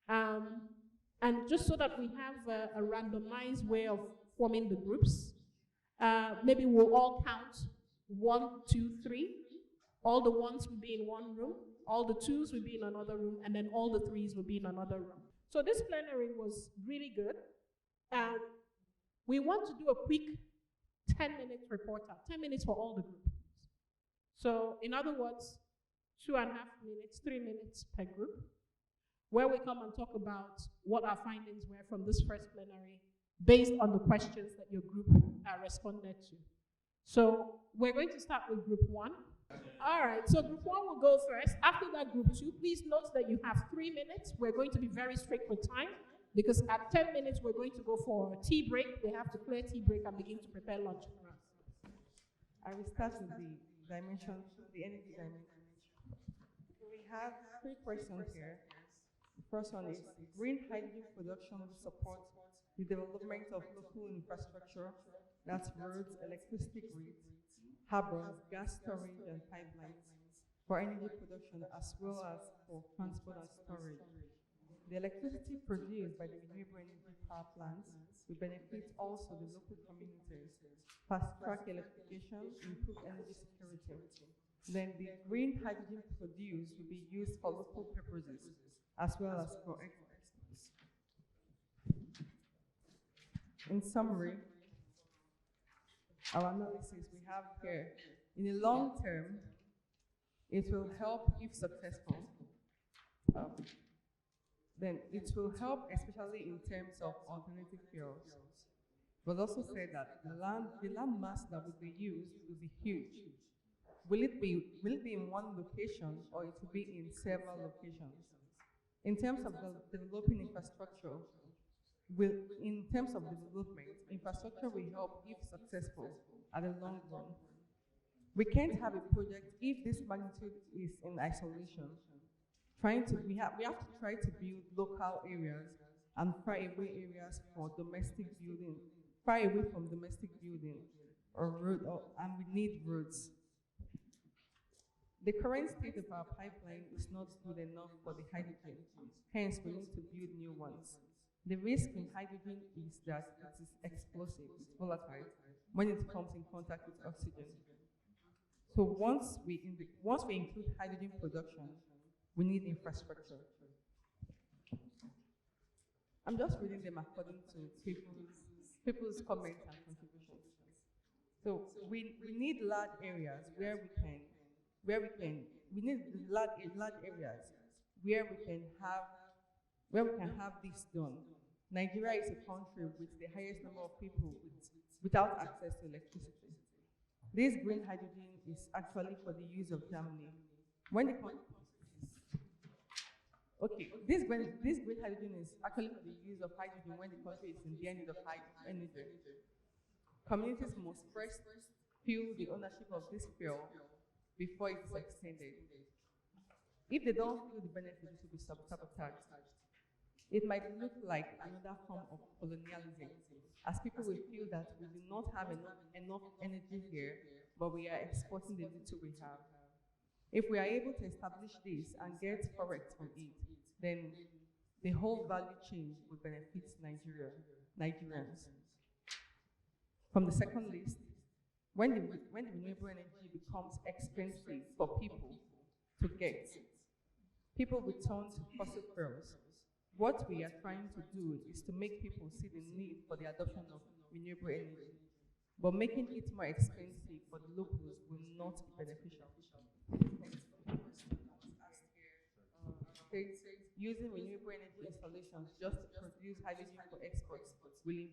And just so that we have a randomized way of forming the groups, maybe we'll all count 1, 2, 3. All the 1s will be in one room, all the 2s will be in another room, and then all the 3s will be in another room. So this plenary was really good. We want to do a quick 10-minute report out, 10 minutes for all the groups. So in other words, 2.5 minutes, 3 minutes per group, where we come and talk about what our findings were from this first plenary based on the questions that your group responded to. So we're going to start with group 1. All right, so group 1 will go first. After that, group 2, please note that you have 3 minutes. We're going to be very strict with time because at 10 minutes, we're going to go for a tea break. They have to clear tea break and begin to prepare lunch for us. I will start with the dimension, the energy dimension. We have 3 questions here. The first one is, green hydrogen production will support the development of local infrastructure, that's roads, electricity grids, harbors, gas storage, and pipelines for energy production as well as for transport and storage. The electricity produced by the renewable energy power plants will benefit also the local communities, fast-track electrification, improve energy security. Then the green hydrogen produced will be used for local purposes as well as for exports. In summary, our analysis we have here, in the long term, it will help if successful. Then it will help especially in terms of alternative fuels. But also say that the land mass that will be used will be huge. Will it be in one location or it will be in several locations? In terms of developing infrastructure, infrastructure will help if successful at the long run. We can't have a project if this magnitude is in isolation. We have to try to build local areas and far away areas for domestic building, far away from domestic building and we need roads. The current state of our pipeline is not good enough for the hydrogen. Hence, we need to build new ones. The risk in hydrogen is that it is explosive, it's volatile, when it comes in contact with oxygen. So once we include hydrogen production, we need infrastructure. I'm just reading them according to people's comments and contributions. So we need large areas we need large areas where we can have this done. Nigeria is a country with the highest number of people without access to electricity. This green hydrogen is actually for the use of Germany. This green hydrogen is actually for the use of hydrogen when the country is in the need of energy. Communities must first feel the ownership of this fuel before it is extended. If they don't feel the benefit, it will be sabotaged. It might look like another form of colonialism, as people will feel that we do not have enough energy here, but we are exporting the little we have. If we are able to establish this and get forex from it, then the whole value chain will benefit Nigerians. From the second list, when the renewable energy becomes expensive for people to get, people will turn to fossil fuels. What we are trying to do is to make people see the need for the adoption of renewable energy, but making it more expensive for the locals will not be beneficial. Using renewable energy installations just to produce hydrogen for exports will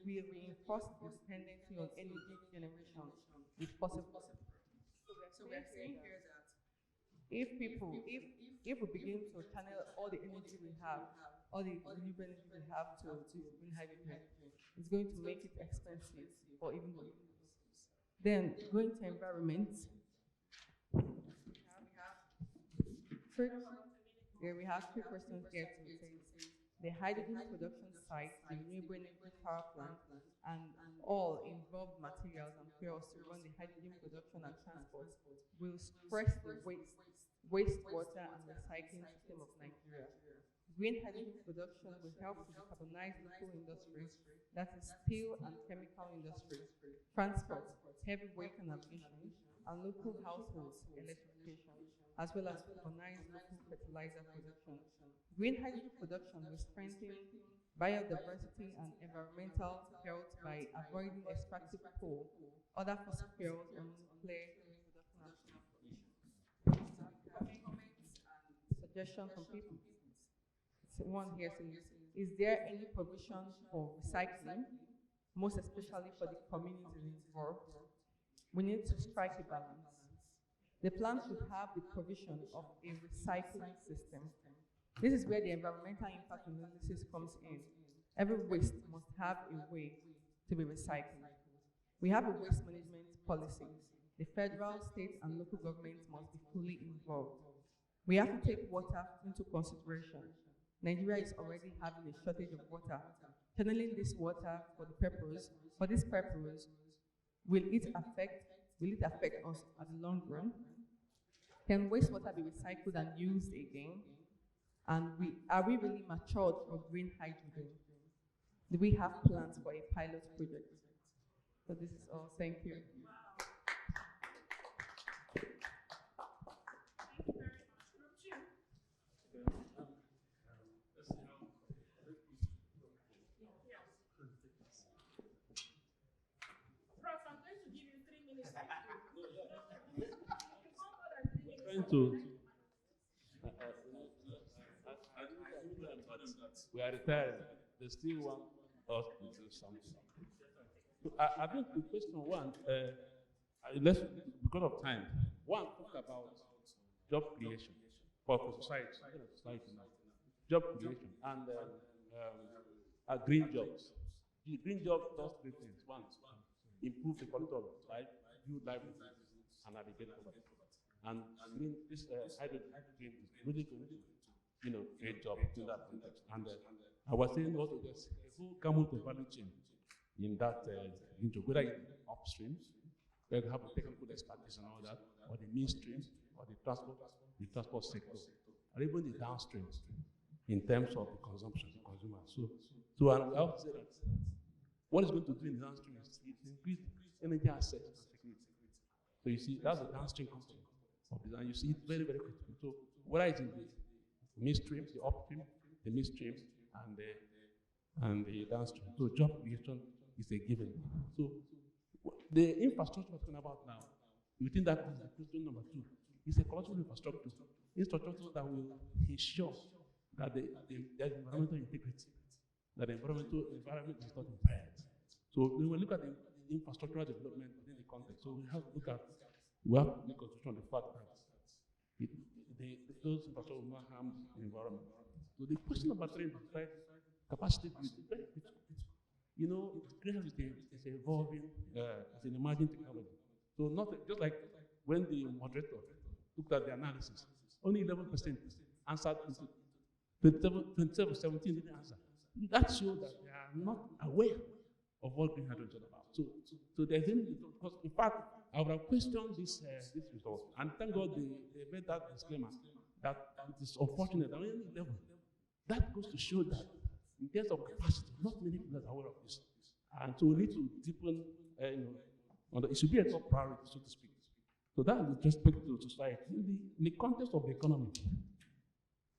reinforce the dependency on energy generation with fossil fuels. So we are saying here that if we begin to channel all the energy we have, all the renewable energy we have to green hydrogen, it's going to make it expensive for even the locals. Then going to environment, we have three questions here to say the hydrogen production site, the renewable energy power plant, and all involved materials and fuels to run the hydrogen production and transport will stress the wastewater and recycling system of Nigeria. Green hydrogen production will help to decarbonize local industry, that is steel and chemical industry, transport, heavy weight and aviation, and local households electrification, as well as decarbonize local fertilizer production. Green hydrogen production will strengthen biodiversity and environmental health by avoiding extractive coal, other fossil fuels, and nuclear production and suggestions from people. So one here says, is there any provision for recycling, most especially for the communities involved? We need to strike a balance. The plan should have the provision of a recycling system. This is where the environmental impact analysis comes in. Every waste must have a way to be recycled. We have a waste management policy. The federal, state, and local governments must be fully involved. We have to take water into consideration. Nigeria is already having a shortage of water. Channeling this water for this purpose, will it affect us at the long run? Can wastewater be recycled and used again? And are we really matured for green hydrogen? Do we have plans for a pilot project? So this is all. Thank you. We are retired. They still want us to do something. So I think the question one, let's, because of time, one, talk about job creation for society, job creation, and green jobs. The green job does three things. One, improve the quality of life, build livelihoods, and navigate poverty. And this hydrogen is really going to, create jobs in that context. And I was saying also there's a whole gamut of value chain in that whether it's upstream, where you have the technical expertise and all that, or the midstream, or the transport sector, or even the downstream in terms of the consumption, the consumer. So I have to say that what it's going to do in the downstream is increase energy access and security. So you see, that's the downstream component of this, and you see it very, very quickly. So whether it's in the midstream, the upstream, the midstream, and the downstream. So job creation is a given. So the infrastructure we're talking about now, within that is the question number 2. It's a cultural infrastructure that will ensure that there's environmental integrity, that the environment is not impaired. So when we look at the infrastructural development within the context, so we have to make consideration of the fact that those infrastructure will not harm the environment. So the question number 3 is capacity building. Very critical. Green hydrogen is evolving, it's an emerging technology. So not just like when the moderator looked at the analysis, only 11% answered 17 didn't answer. That shows that they are not aware of what green hydrogen is about. So there's any, because in fact, I would have questioned this result. And thank God they made that disclaimer that it is unfortunate at any level. That goes to show that in terms of capacity, not many people are aware of this. And so we need to deepen, it should be a top priority, so to speak. So that with respect to society. In the context of the economy,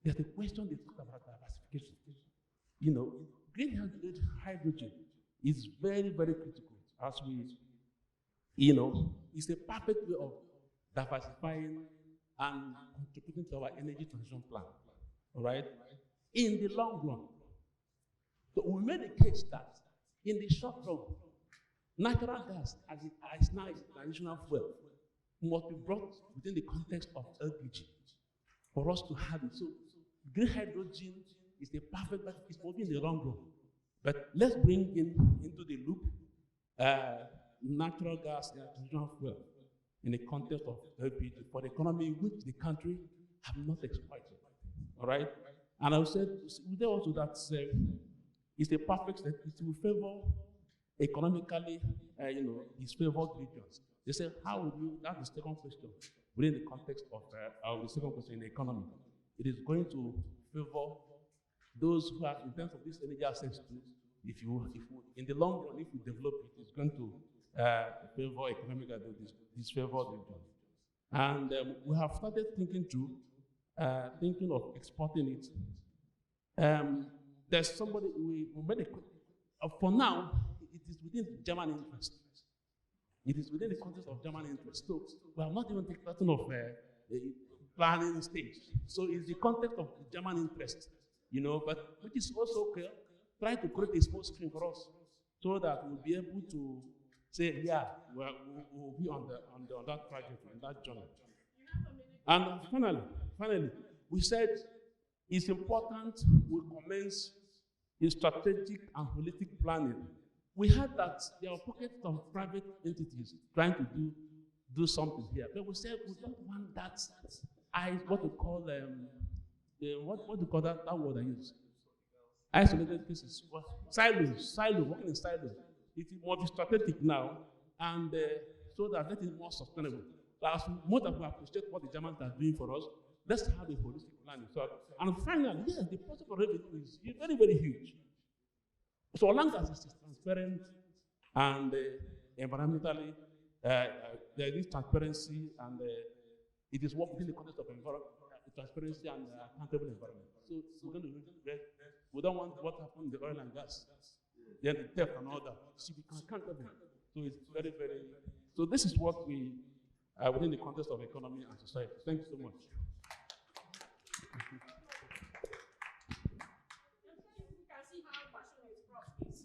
there's a question they talk about diversification. Green hydrogen is very, very critical as it's a perfect way of diversifying and contributing to our energy transition plan, all right? In the long run. So we made a case that in the short run, natural gas as now is traditional fuel must be brought within the context of LPG for us to have it. So green hydrogen is the perfect, but it's only in the long run. But let's bring into the loop natural gas and traditional fuel in the context of LPG for the economy which the country have not exploited. All right? And I said, there also that it's a perfect step. It will favor economically, disfavored regions. They say, how would you, that's the second question, within the context of the second question in the economy. It is going to favor those who are, in terms of this energy access to, if you, in the long run, if you develop it, it's going to favor economically disfavored regions. And we have started thinking of exporting it. There's somebody, we made a, for now, it is within German interest. It is within the context of German interest. So we have not even taken part of planning stage. So it's the context of German interest, but which is also clear, trying to create a small screen for us so that we'll be able to say, yeah, we'll be on that trajectory, on that journey. And finally, we said it's important we commence a strategic and holistic planning. We heard that there are pockets of private entities trying to do something here, but we said we don't want that. What we call what do you call that word I use? Isolated cases. Silo, working in silos. It is more strategic now, and so that it is more sustainable. As much as we appreciate what the Germans are doing for us, let's have a holistic planning. So, and finally, yes, the possible revenue is very, very huge. So long as it is transparent and environmentally, there is transparency and it is work within the context of transparency and accountable environment. So we're going to we don't want what happened in the oil and gas, then the theft and all that. It should be accountable. So it's very, very. So this is what we within the context of economy and society. Thank you so much.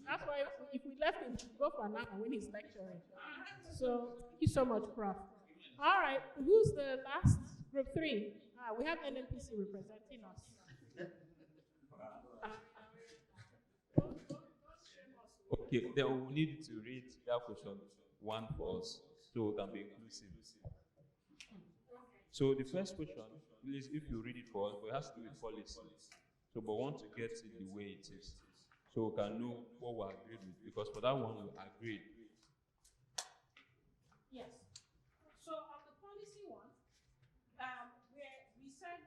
That's why if we left him to go for an hour when he's lecturing. So thank you so much, Prof. All right, who's the last? Group 3. We have NNPC representing us. Okay, then we need to read that question 1 for us so we can be inclusive. So the first question, please, if you read it for us, it has to do with policy. So, but we want to get it the way it is, so we can know what we agreed with, because for that one we agreed. Yes. So on the policy one, where we said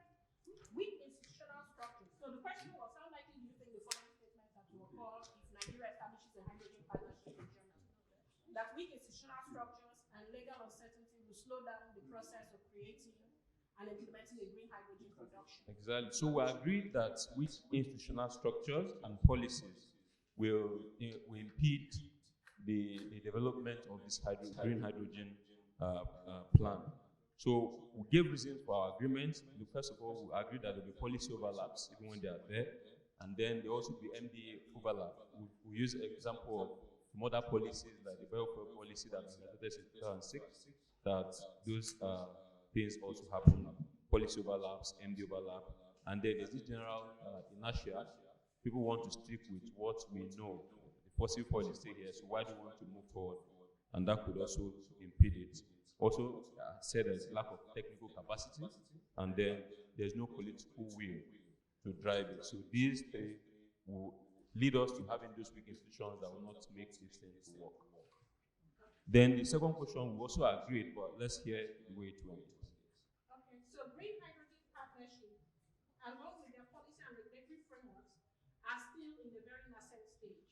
weak institutional structures. So the question was, how likely do you think the following statements are to occur if Nigeria establishes a hydrogen partnership with Germany? That weak institutional structures and legal uncertainty will slow down the process of creating and implementing a green hydrogen production. Exactly. So we agreed that with institutional structures and policies will impede the development of this green hydrogen plan. So we gave reasons for our agreement. First of all, we agreed that there will be policy overlaps even when they are there, and then there will also be MDA overlap. We use an example of some other policies like the biofuel policy that was adopted in 2006, that those things also happen, policy overlaps, MD overlap, and then there's this general inertia. People want to stick with what we know. The fossil fuel is still here, so why do we want to move forward? And that could also impede it. Also, said there's lack of technical capacity, and then there's no political will to drive it. So these three will lead us to having those weak institutions that will not make this thing to work. Then the second question we also agreed, but let's hear the way it went. Okay, so Green Hydrogen Partnership, along with their policy and regulatory frameworks, are still in a very nascent stage.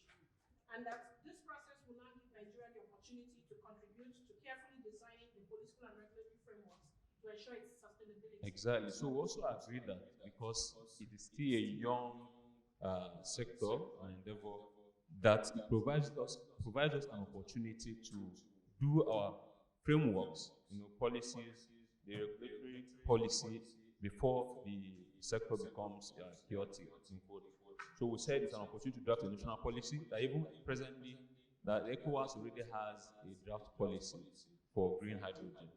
And that this process will now give Nigeria the opportunity to contribute to carefully designing the political and regulatory frameworks to ensure its sustainability. Exactly. So we also agreed that because it is still a young sector and endeavor, that it provides us an opportunity to do our frameworks, policies, the regulatory policy before the sector becomes chaotic. So we said it's an opportunity to draft a national policy that even presently that ECOWAS already has a draft policy for green hydrogen.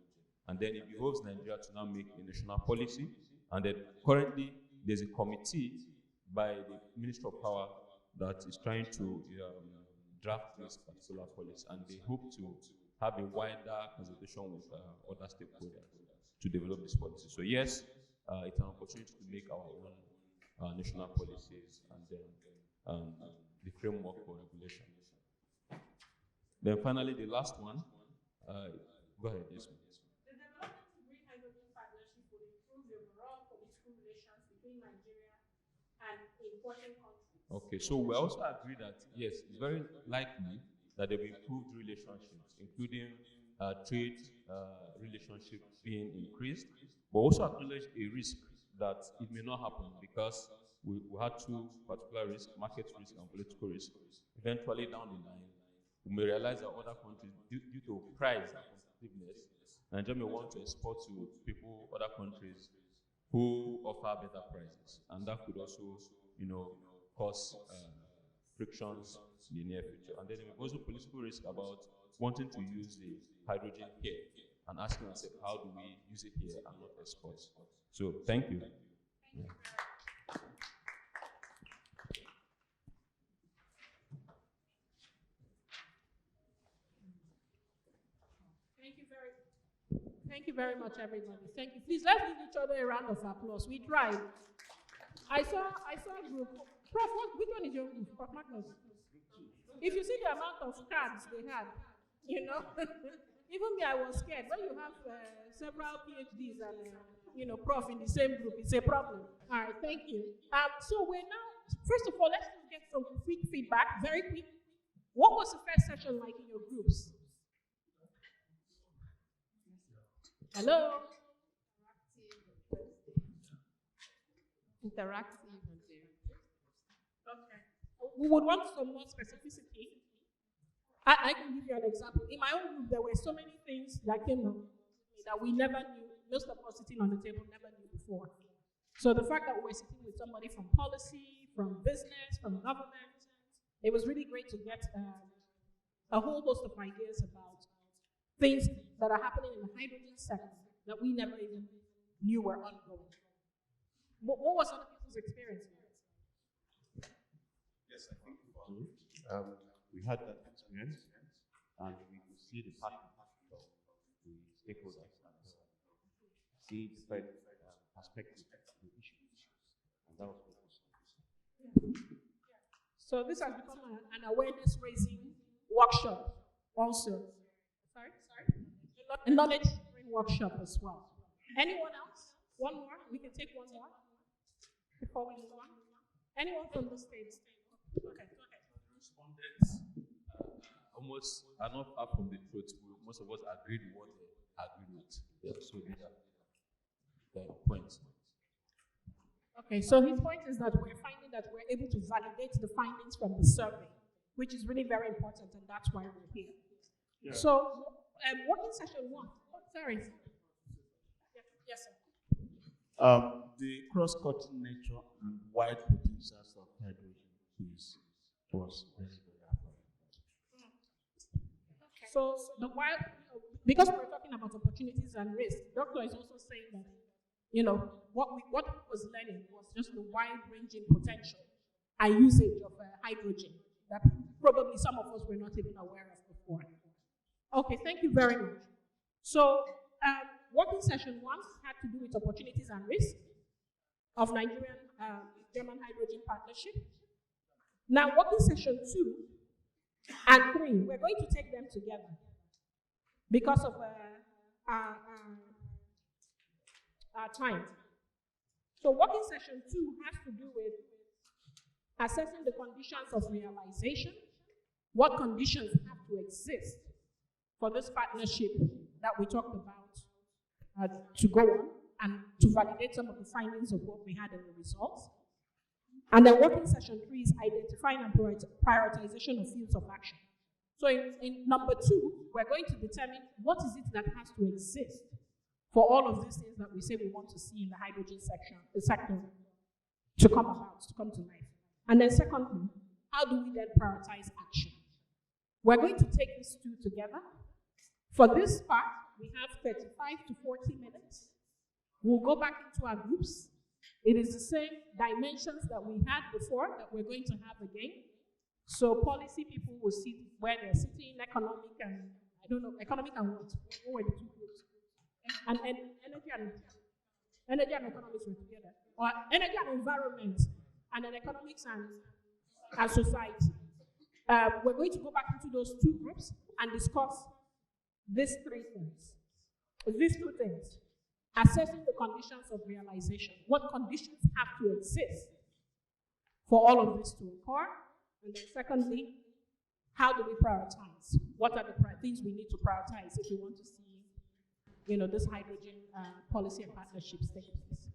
And then it behoves Nigeria to now make a national policy. And then currently there's a committee by the Minister of Power that is trying to draft this particular policy. And they hope to have a wider consultation with other stakeholders to develop this policy. So yes, it's an opportunity to make our own national policies and then the framework for regulation. Then finally, the last one. Go ahead, yes, ma'am. The development of Green Hydrogen Partnership will improve the overall political relations between Nigeria and important countries. Okay, so we also agree that yes, it's very likely that there will be improved relationships, including trade relationship being increased, but also acknowledge a risk that it may not happen because we had two particular risks: market risk and political risk. Eventually, down the line, we may realize that other countries, due to price and competitiveness, Nigeria may want to export to people, other countries who offer better prices, and that could also, cause frictions in the near future. And then there may also political risk about wanting to use the hydrogen here and asking ourselves, how do we use it here and not export? So, thank you. Yeah. Thank you very much, everybody. Thank you. Please, let's give each other a round of applause. We tried. I saw a group. Prof, which one is your group? Prof Magnus? If you see the amount of cards they had, even me, I was scared. When you have several PhDs and, prof in the same group, it's a problem. All right, thank you. So we're now, first of all, let's just get some quick feedback, very quick. What was the first session like in your groups? Hello? Interactive. Okay. We would want some more specificity. I can give you an example. In my own group, there were so many things that came up that we never knew, most of us sitting on the table never knew before. So the fact that we were sitting with somebody from policy, from business, from government, it was really great to get a whole host of ideas about things that are happening in the hydrogen sector that we never even knew were ongoing. What was other people's experience? Yes, I think we had that experience, and we could see the pattern of the stakeholders and see different perspectives of the issues, and that was what was. So this has become an awareness-raising workshop also. Sorry? A knowledge workshop as well. Anyone else? One more? We can take one more before we move on. Anyone from the stage? Okay, go ahead. Respondents almost are not far from the truth. Most of us agreed with what they agreed with. Yeah, so these are the points. Okay, so his point is that we're finding that we're able to validate the findings from the survey, which is really very important, and that's why we're here. Yeah. So, working session one. Oh, sorry. Yes, sir. The cross-cutting nature and wide potentials of hydrogen was very, very apparent. Okay. So because we're talking about opportunities and risks, Doctor is also saying that, what he was learning was just the wide-ranging potential and usage of hydrogen that probably some of us were not even aware of before. Okay, thank you very much. So, working session one had to do with opportunities and risks of Nigerian-German hydrogen partnership. Now, working session 2 and 3, we're going to take them together. because of our time. So working session 2 has to do with assessing the conditions of realization, what conditions have to exist for this partnership that we talked about to go on, and to validate some of the findings of what we had in the results. And then working session 3 is identifying and prioritization of fields of action. So in number 2, we're going to determine what is it that has to exist for all of these things that we say we want to see in the hydrogen sector to come about, to come to life. And then secondly, how do we then prioritize action? We're going to take these two together. For this part, we have 35 to 40 minutes. We'll go back into our groups. It is the same dimensions that we had before that we're going to have again. So policy people will sit where they're sitting, economic and, I don't know, economic and what? What were the two groups? And energy and economics were together. Or energy and environment, and then economics and society. We're going to go back into those two groups and discuss these two things. Assessing the conditions of realization. What conditions have to exist for all of this to occur? And then secondly, how do we prioritize? What are the things we need to prioritize if we want to see, this hydrogen policy and partnerships take place?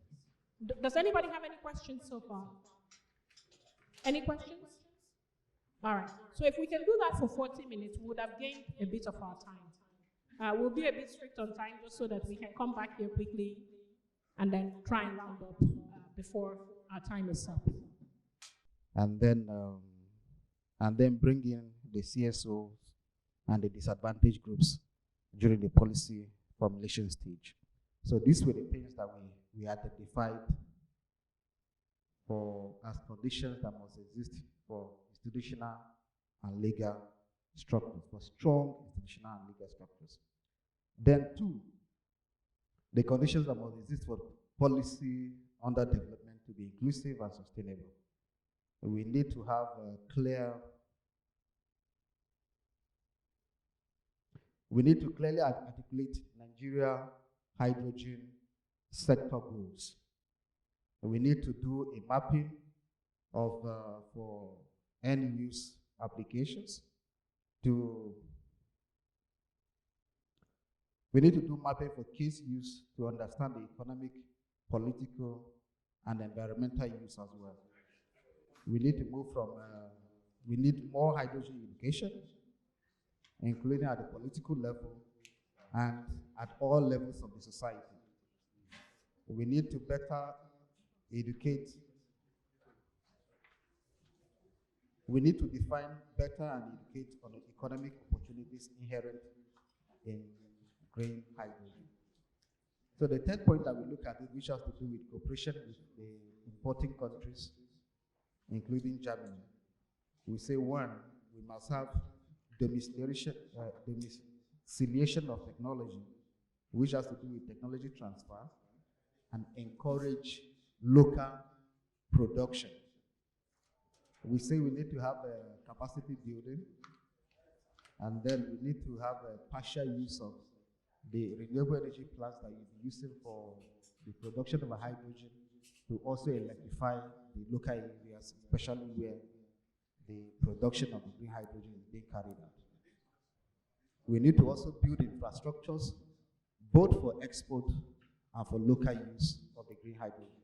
Does anybody have any questions so far? Any questions? All right. So if we can do that for 40 minutes, we would have gained a bit of our time. We'll be a bit strict on time just so that we can come back here quickly and then try and round up before our time is up. And then bring in the CSOs and the disadvantaged groups during the policy formulation stage. So these were the things that we identified as conditions that must exist for institutional and legal structures, for strong institutional and legal structures. Then 2, the conditions that must exist for policy under development to be inclusive and sustainable. We need to have we need to clearly articulate Nigeria hydrogen sector goals. We need to do a mapping of for end use applications. We need to do mapping for case use to understand the economic, political, and environmental use as well. We need to move from, we need more hydrogen education, including at the political level and at all levels of the society. We need to better educate. We need to define better and educate on the economic opportunities inherent in green hydrogen. So the third point that we look at, which has to do with cooperation with the importing countries, including Germany. We say 1, we must have domiciliation of technology, which has to do with technology transfer, and encourage local production. We say we need to have a capacity building, and then we need to have a partial use of the renewable energy plants that you'll be using for the production of hydrogen to also electrify the local areas, especially where the production of the green hydrogen is being carried out. We need to also build infrastructures, both for export and for local use of the green hydrogen.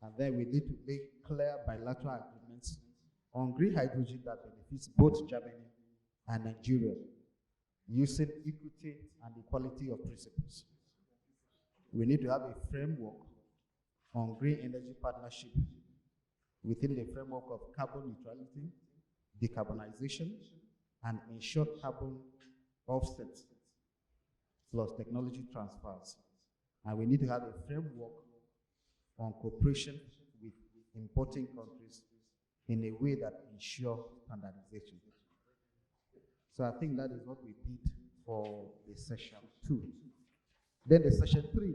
And then we need to make clear bilateral agreements on green hydrogen that benefits both Germany and Nigeria, using equity and equality of principles. We need to have a framework on green energy partnership within the framework of carbon neutrality, decarbonization, and ensure carbon offsets plus technology transfers. And we need to have a framework on cooperation with importing countries in a way that ensures standardization. So I think that is what we did for the session 2. Then the session 3,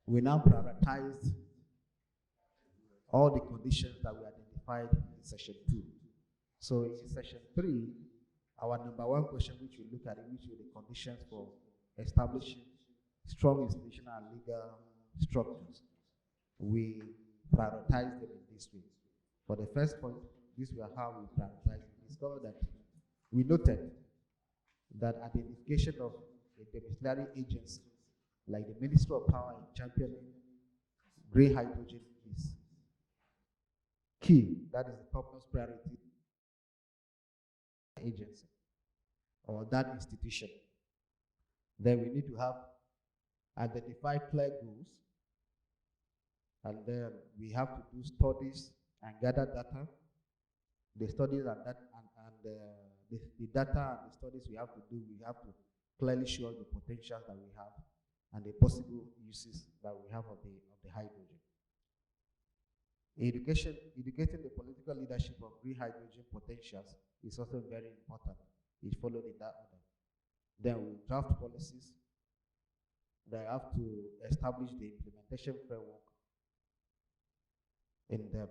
we now prioritized all the conditions that we identified in session 2. So in session 3, our number one question, which we look at, which are the conditions for establishing strong institutional and legal structures. We prioritize them in this way. For the first point, this was how we prioritize. We discovered that we noted that identification of a domiciliary agency like the Ministry of Power in championing green hydrogen is key. That is the topmost priority agency or that institution. Then we need to have identified clear goals, and then we have to do studies and gather data. The studies and that the data and the studies we have to do, we have to clearly show the potential that we have and the possible uses that we have of the hydrogen. Educating the political leadership of green hydrogen potentials is also very important. It followed in that order. Then we draft policies. They have to establish the implementation framework in them.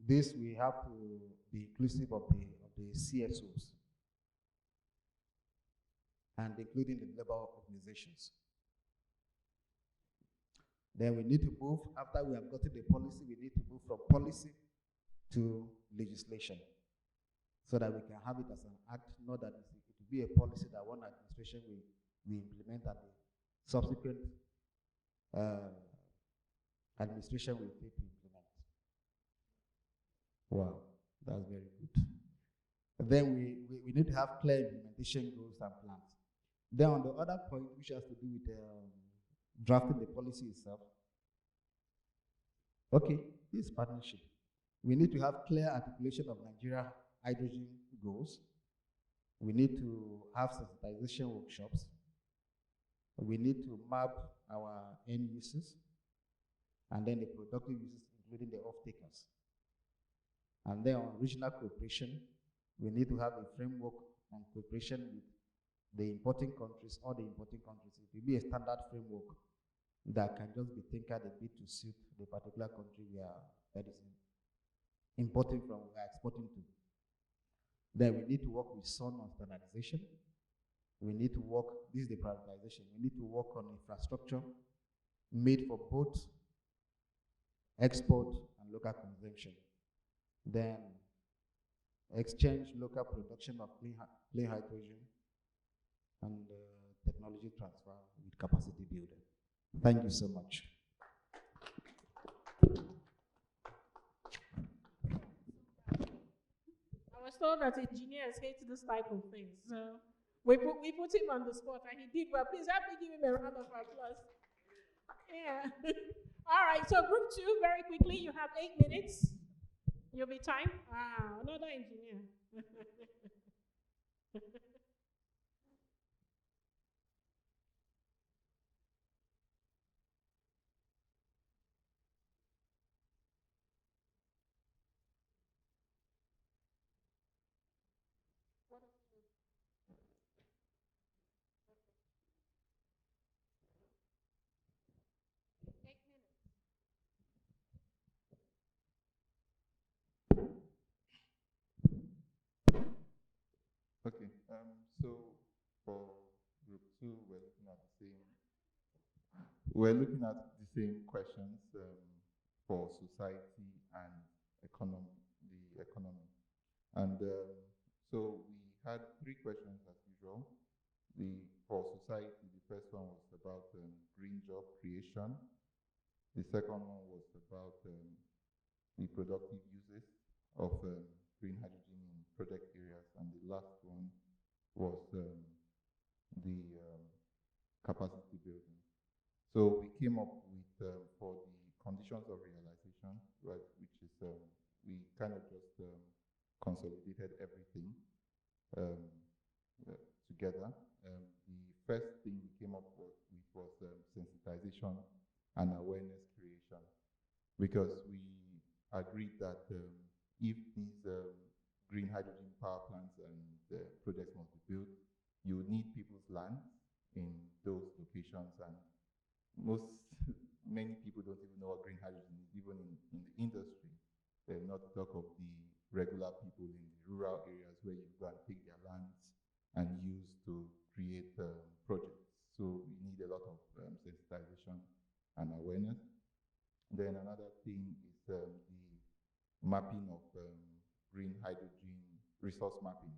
This we have to be inclusive of the CSOs and including the labor organizations. Then we need to move, after we have gotten the policy, we need to move from policy to legislation so that we can have it as an act, not that it will be a policy that one administration will implement and the subsequent administration will take to implement. Wow, that's very good. Then we need to have clear implementation goals and plans. Then on the other point, which has to do with drafting the policy itself. Okay, this is partnership. We need to have clear articulation of Nigeria hydrogen goals. We need to have sensitization workshops. We need to map our end users and then the productive users, including the off-takers. And then on regional cooperation, we need to have a framework on cooperation with the importing countries, all the importing countries. It will be a standard framework that can just be tinkered a bit to suit the particular country that is importing from, we are exporting to. Then we need to work with SON on standardization. We need to work, this is the prioritization, we need to work on infrastructure made for both export and local consumption. Then exchange local production of clean hydrogen and technology transfer with capacity building. Thank you so much. I was told that engineers hate this type of things. So we put him on the spot and he did well. Please help me give him a round of applause. Yeah. All right, so group 2, very quickly, you have 8 minutes. You'll be time. Another engineer. Okay, so for group 2, we're looking at the same questions for society and economy, the economy. And so we had 3 questions as usual. For society, the first one was about green job creation. The second one was about the productive uses of green hydrogen in project areas, and the last one was the capacity building. So we came up with for the conditions of realization, right, which is we kind of just consolidated everything together. The first thing we came up with was sensitization and awareness creation, because we agreed that if these green hydrogen power plants and projects must be built, you need people's land in those locations, and many people don't even know what green hydrogen is, even in the industry. Not to talk of the regular people in the rural areas where you go and take their lands and used to create projects. So we need a lot of sensitization and awareness. Then another thing is the mapping of green hydrogen resource mapping.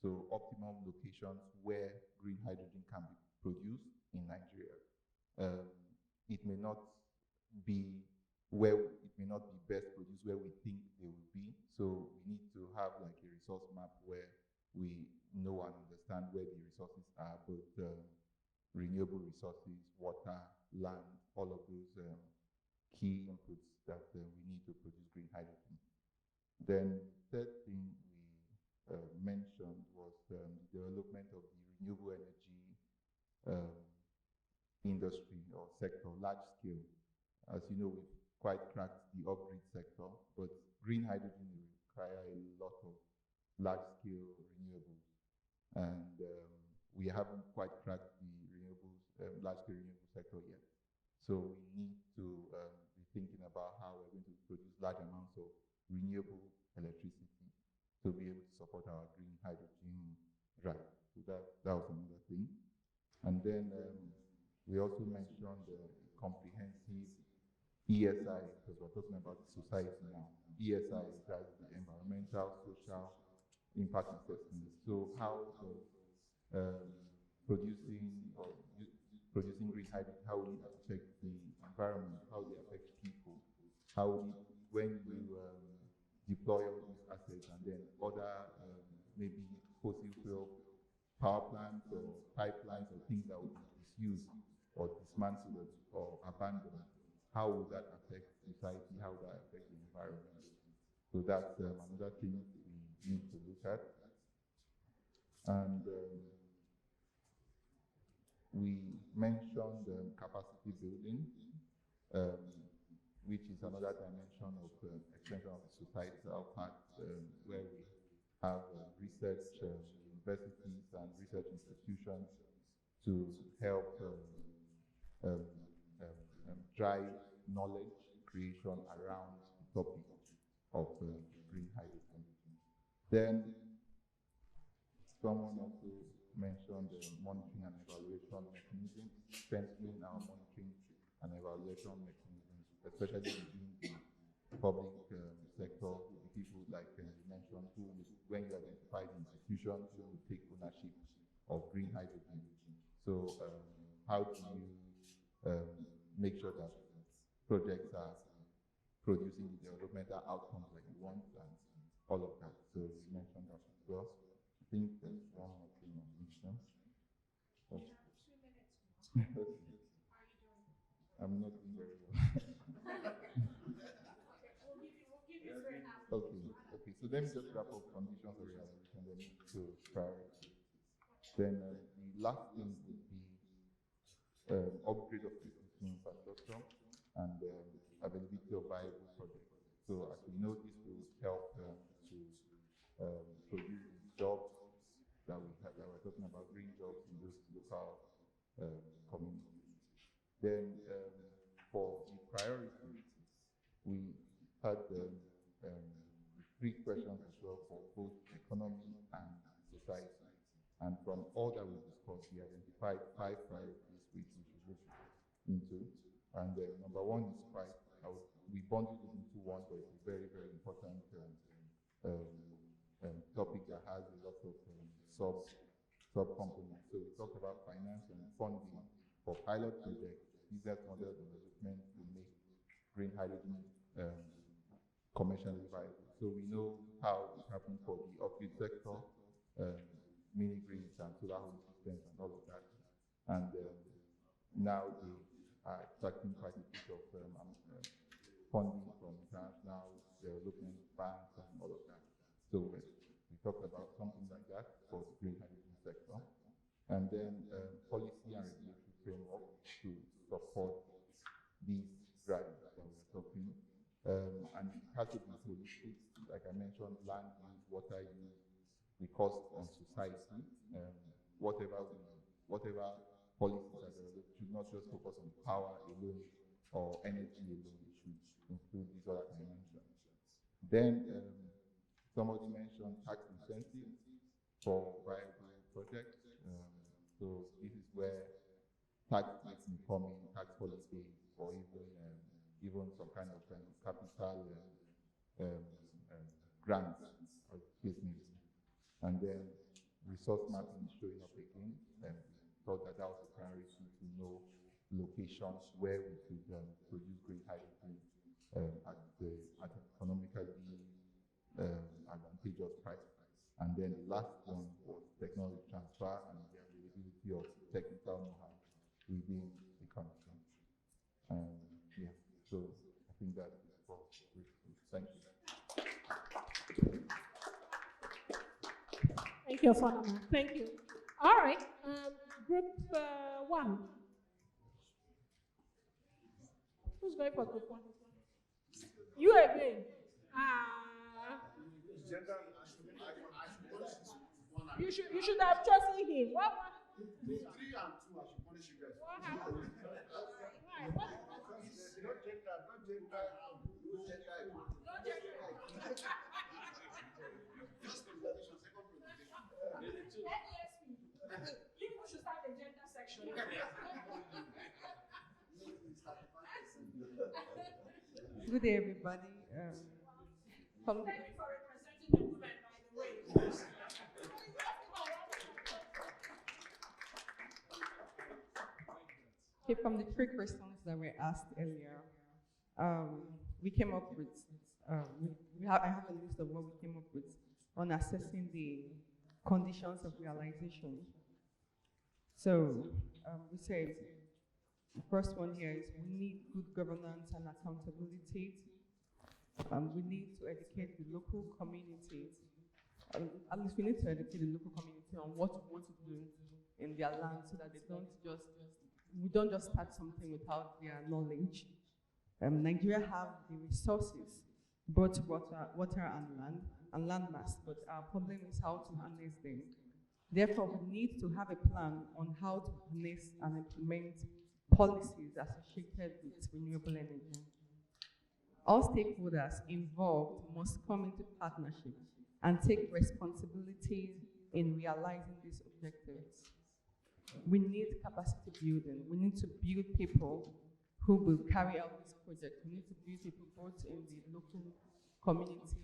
So optimum locations where green hydrogen can be produced in Nigeria. It may not be best produced where we think they will be. So we need to have like a resource map where we know and understand where the resources are, both renewable resources, water, land, all of those key inputs that we need to produce green hydrogen. Then the third thing we mentioned was the development of the renewable energy industry or sector, large scale. As you know, we've quite cracked the off-grid sector, but green hydrogen will require a lot of large-scale renewables. And we haven't quite cracked the renewables, large-scale renewable sector yet. So we need to be thinking about how we're going to produce large amounts of renewable electricity to be able to support our green hydrogen drive. So that was another thing. And then we also mentioned comprehensive ESI, because we're talking about society now. ESI, that's the environmental, social impact assessment. So how does producing green hydrogen, how will it affect the environment, how will it affect people, how will it, when you deploy all these assets and then other maybe fossil fuel power plants or pipelines or things that will be misused or dismantled or abandoned, how will that affect society, how will that affect the environment? So that's another thing we need to look at. And we mentioned capacity building, which is another dimension of extension of the societal part, where we have research universities and research institutions to help drive knowledge creation around the topic of green hydrogen. Then someone also mentioned the monitoring and evaluation mechanism, strengthening our monitoring and evaluation mechanisms, especially within the public sector, with the people like you mentioned, who, when you identify the institutions who will take ownership of green hydrogen. So how do you make sure that projects are producing the developmental outcomes like you want and all of that? So we mentioned that as well. I think there's one more thing I mentioned. Okay. I'm not doing very well. Okay, so let me just wrap up conditions of realization, then move to priority. Then the last thing would be upgrade of existing infrastructure and availability of viable projects. So as we know, this will help to produce jobs that we're talking about, green jobs in those local communities. Then for the priorities, we had three questions as well for both economy and society. And from all that we discussed, we identified 5 priorities which we should look into. And number one is quite, we bundled it into one, but it's a very, very important topic that has a lot of sub-components. So we talked about finance and funding for pilot projects, business model development to make green hydrogen commercially viable. So we know how it happened for the off-grid sector, mini-grids and solar home systems and all of that. And now they are extracting quite a bit of funding from international development banks and all of that. So we talked about something like that for the green hydrogen sector. And then policy and regulatory framework to support these drives that we're talking. And it has to be holistic, like I mentioned, land use, water use, the cost on society, whatever policies are developed should not just focus on power alone or energy alone, it should include these other dimensions. Then somebody mentioned tax incentives for viable project. So this is where tax may come in, tax holidays, or even some kind of capital grants or business. And then resource mapping is showing up again, and we thought that was a priority to know locations where we could produce green hydrogen at an economically advantageous price. And then the last one was technology transfer and the availability of technical know-how within the country. Yeah, so I think that's it for briefly. Thank you. Thank you, Fanama. Thank you. All right, group 1. Who's going for group 1? You again. You should have chosen him. What? 3 and 2, I should punish you guys. What happened? Why? What? No gender. First presentation, second presentation. You should start the gender section. Good day, everybody. Thank you for representing the women, by the way. Okay, from the 3 questions that were asked earlier, we came up with, I have a list of what we came up with on assessing the conditions of realization. So we said, the first one here is we need good governance and accountability. We need to educate the local community. At least we need to educate the local community on what we want to do in their land so that we don't just start something without their knowledge. Nigeria have the resources, both water and land mass, but our problem is how to harness them. Therefore, we need to have a plan on how to harness and implement policies associated with renewable energy. All stakeholders involved must come into partnership and take responsibility in realizing these objectives. We need capacity building. We need to build people who will carry out this project. We need to build people both in the local communities,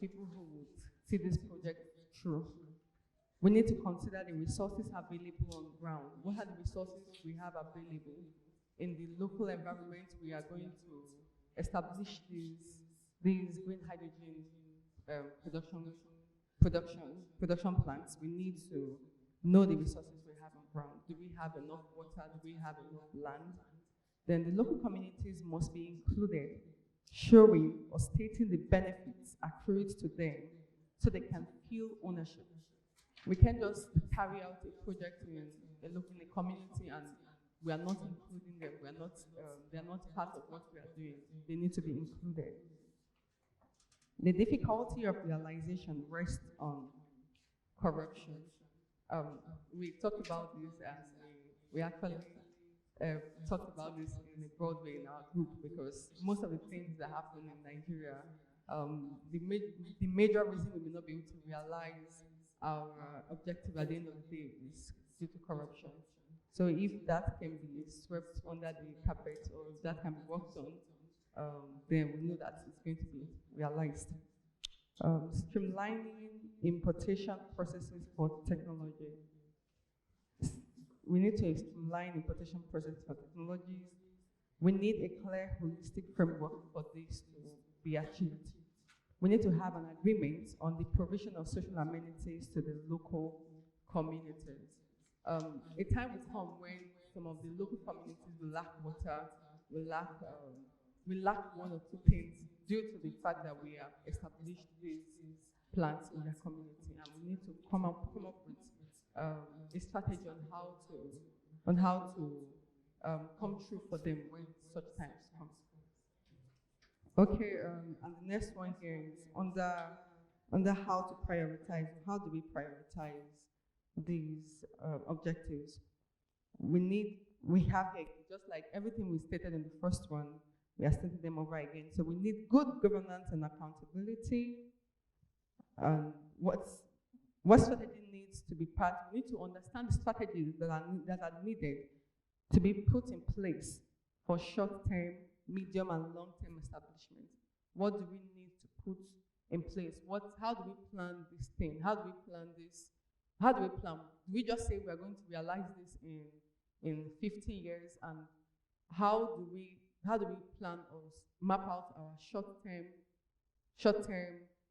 people who would see this project through. We need to consider the resources available on ground. What are the resources we have available in the local environment we are going to establish these green hydrogen production plants? We need to know the resources we have on ground. Do we have enough water? Do we have enough land? Then the local communities must be included, showing or stating the benefits accrued to them so they can feel ownership. We can't just carry out a project in a community and we are not including them. They are not part of what we are doing. They need to be included. The difficulty of realization rests on corruption. We talked about this and we actually talked about this in a broad way in our group, because most of the things that happen in Nigeria, the major reason we may not be able to realize our objective at the end of the day is due to corruption. So if that can be swept under the carpet or if that can be worked on, then we know that it's going to be realized. Streamlining importation processes for technology. We need to streamline importation processes for technologies. We need a clear, holistic framework for this to be achieved. We need to have an agreement on the provision of social amenities to the local communities. A time will come when some of the local communities will lack water, will lack one or two things due to the fact that we have established these plants in their community, and we need to come up with a strategy on how to come true for them when such times come. Okay, and the next one here is under how to prioritize. How do we prioritize these objectives? We have here, just like everything we stated in the first one, we are stating them over again. So we need good governance and accountability. What strategy needs to to be part. We need to understand the strategies that are needed to be put in place for short-term, medium, and long-term establishment. What do we need to put in place? How do we plan this thing? How do we plan this? How do we plan? Do we just say we are going to realize this in 15 years? And how do we plan or map out our short-term,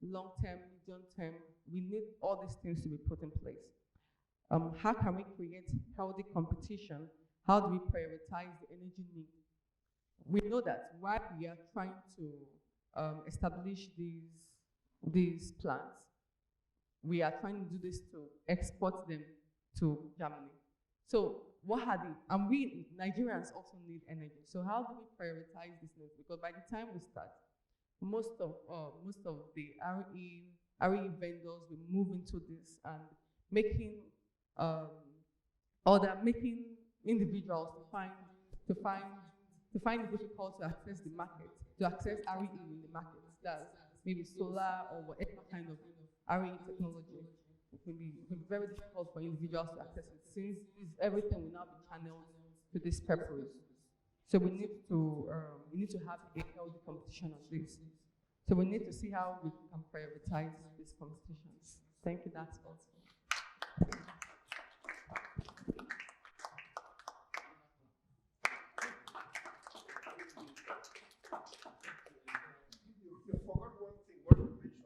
long-term, medium-term? We need all these things to be put in place. How can we create healthy competition? How do we prioritize the energy need? We know that while we are trying to establish these plants, we are trying to do this to export them to Germany. So and we Nigerians also need energy. So how do we prioritize this need? Because by the time we start, most of the RE vendors will move into this and making individuals to find it difficult to access the market, to access RE in the market. That's maybe solar or whatever kind of RE technology. It can be very difficult for individuals to access it since everything will now be channeled to this purpose. So we need to have a healthy competition on this. So we need to see how we can prioritize these competitions. Thank you. That's all. You forgot one thing. What you mentioned.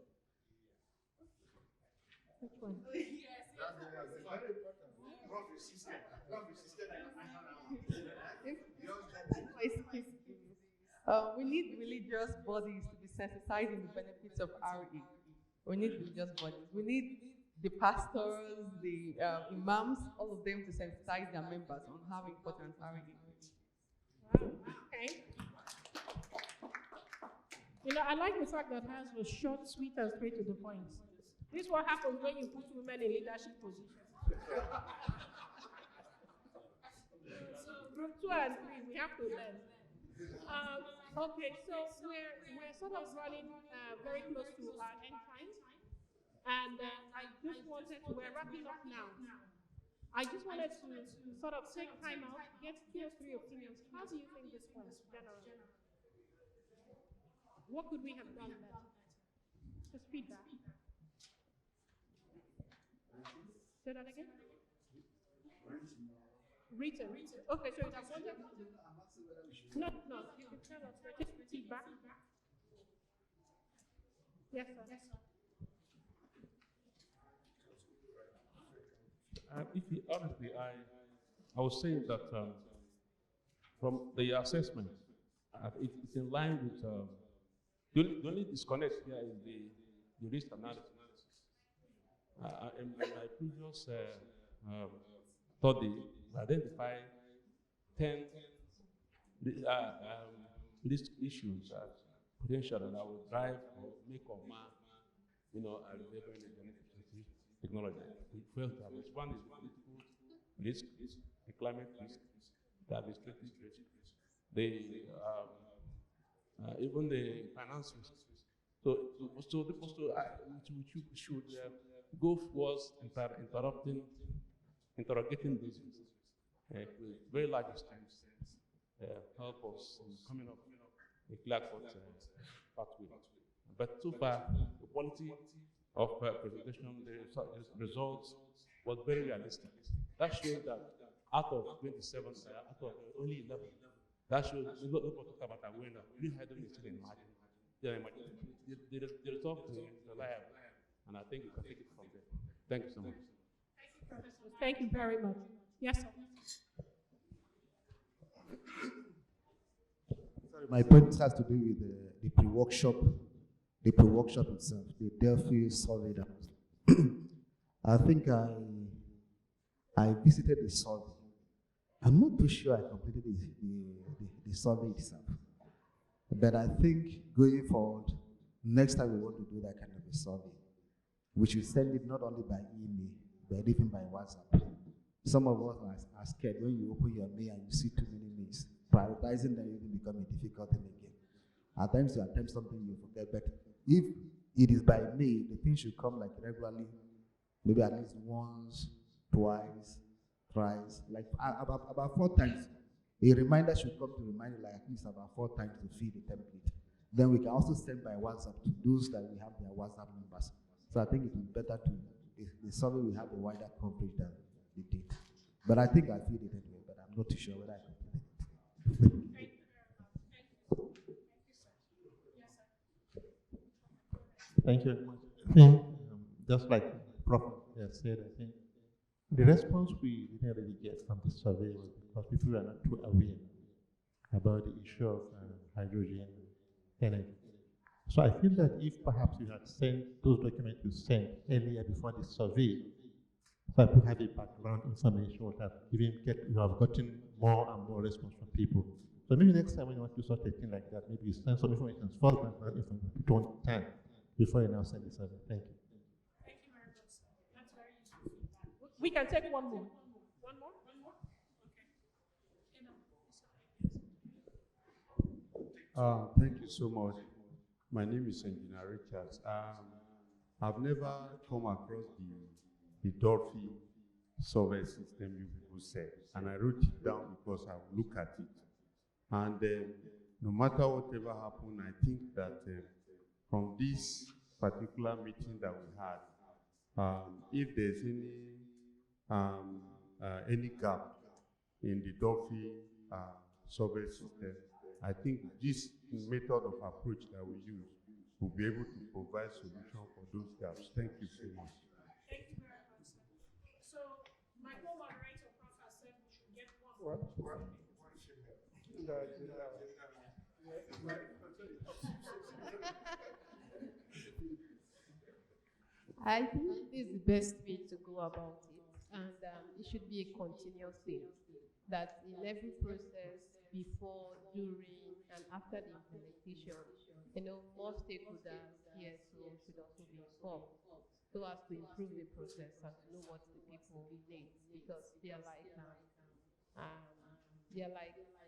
Which one? Yes. That's very important. Love your sister. Love your sister. We need religious bodies to be sensitizing the benefits of RE. We need religious bodies. We need the pastors, the imams, all of them to sensitize their members on how important RE is. Okay. You know, I like the fact that hers was short, sweet, and straight to the point. This is what happens when you put women in leadership positions. So group 2 and 3, we have to learn. Okay, so we're sort of running very close to our end time, and I just wanted to, we're wrapping up now. I just wanted to sort of take time out, get 2 or 3 opinions. How do you think this went generally? What could we have done better? Just feedback. Say that again? Written. Okay, so you have wanted. No, you can tell us. Just feedback. Yes, sir. Honestly, I was saying that from the assessment, it's in line with the only disconnect here is the risk analysis. In my previous study, we identified 10 risk issues potential that will drive or make or mar, a renewable energy efficiency technology. We failed to have this. One is the political risk, the climate risk, the administrative risk, even the finance risk. So we should go towards interrogating these risks with very large extent, help us in coming up with a clear-cut pathway. But so far, the quality of presentation, the results was very realistic. That shows that out of 27, out of only 11, that shows we don't talk about awareness. Green hydrogen is still emerging. The result is reliable, and I think we can take it from there. Thank you so much. Thank you very much. Yes, sir. Sorry, my point has to do with the pre-workshop itself, the Delphi survey. I think I visited the survey. I'm not too sure I completed the survey itself. But I think going forward, next time we want to do that kind of a survey, we should send it not only by email, but even by WhatsApp. Some of us are scared when you open your mail and you see too many mails. Prioritizing them even become a difficult thing again. At times you attempt something you forget, but if it is by mail, the thing should come like regularly maybe at least once, twice, thrice, like about 4 times. A reminder should come to remind you like at least about 4 times to fill the template. Then we can also send by WhatsApp to those that we have their WhatsApp numbers. So I think it would be better to, the survey will have a wider coverage than the date. But I think I filled it anyway, but I'm not too sure whether I completed it. Thank you very much. I think, just like Prof. has said, I think the response we didn't really get from the survey was because people were not too aware about the issue of hydrogen energy. So I feel that if perhaps you had sent those documents you sent earlier before the survey, so people have a background information, would have you have gotten more and more response from people. So maybe next time when you want to do something like that, maybe you send some information first and information don't time before you now send the survey. Thank you. Thank you very much, sir. That's very useful feedback. We can take one more. One more? Okay. Thank you so much. My name is Engineer Richards. I've never come across the Dolphin survey system you people said, and I wrote it down because I will look at it. And no matter whatever happened, I think that from this particular meeting that we had, if there's any gap in the Dolphin survey system, I think this method of approach that we use will be able to provide solution for those gaps. Thank you so much. Thank you very much, sir. So my co-moderator, Prof, has said we should get one. I think this is the best way to go about it, and it should be a continuous thing. That in every process, before, during, and after the implementation, more stakeholders here should also be involved, so as to improve the process and to know what the people need, because they are like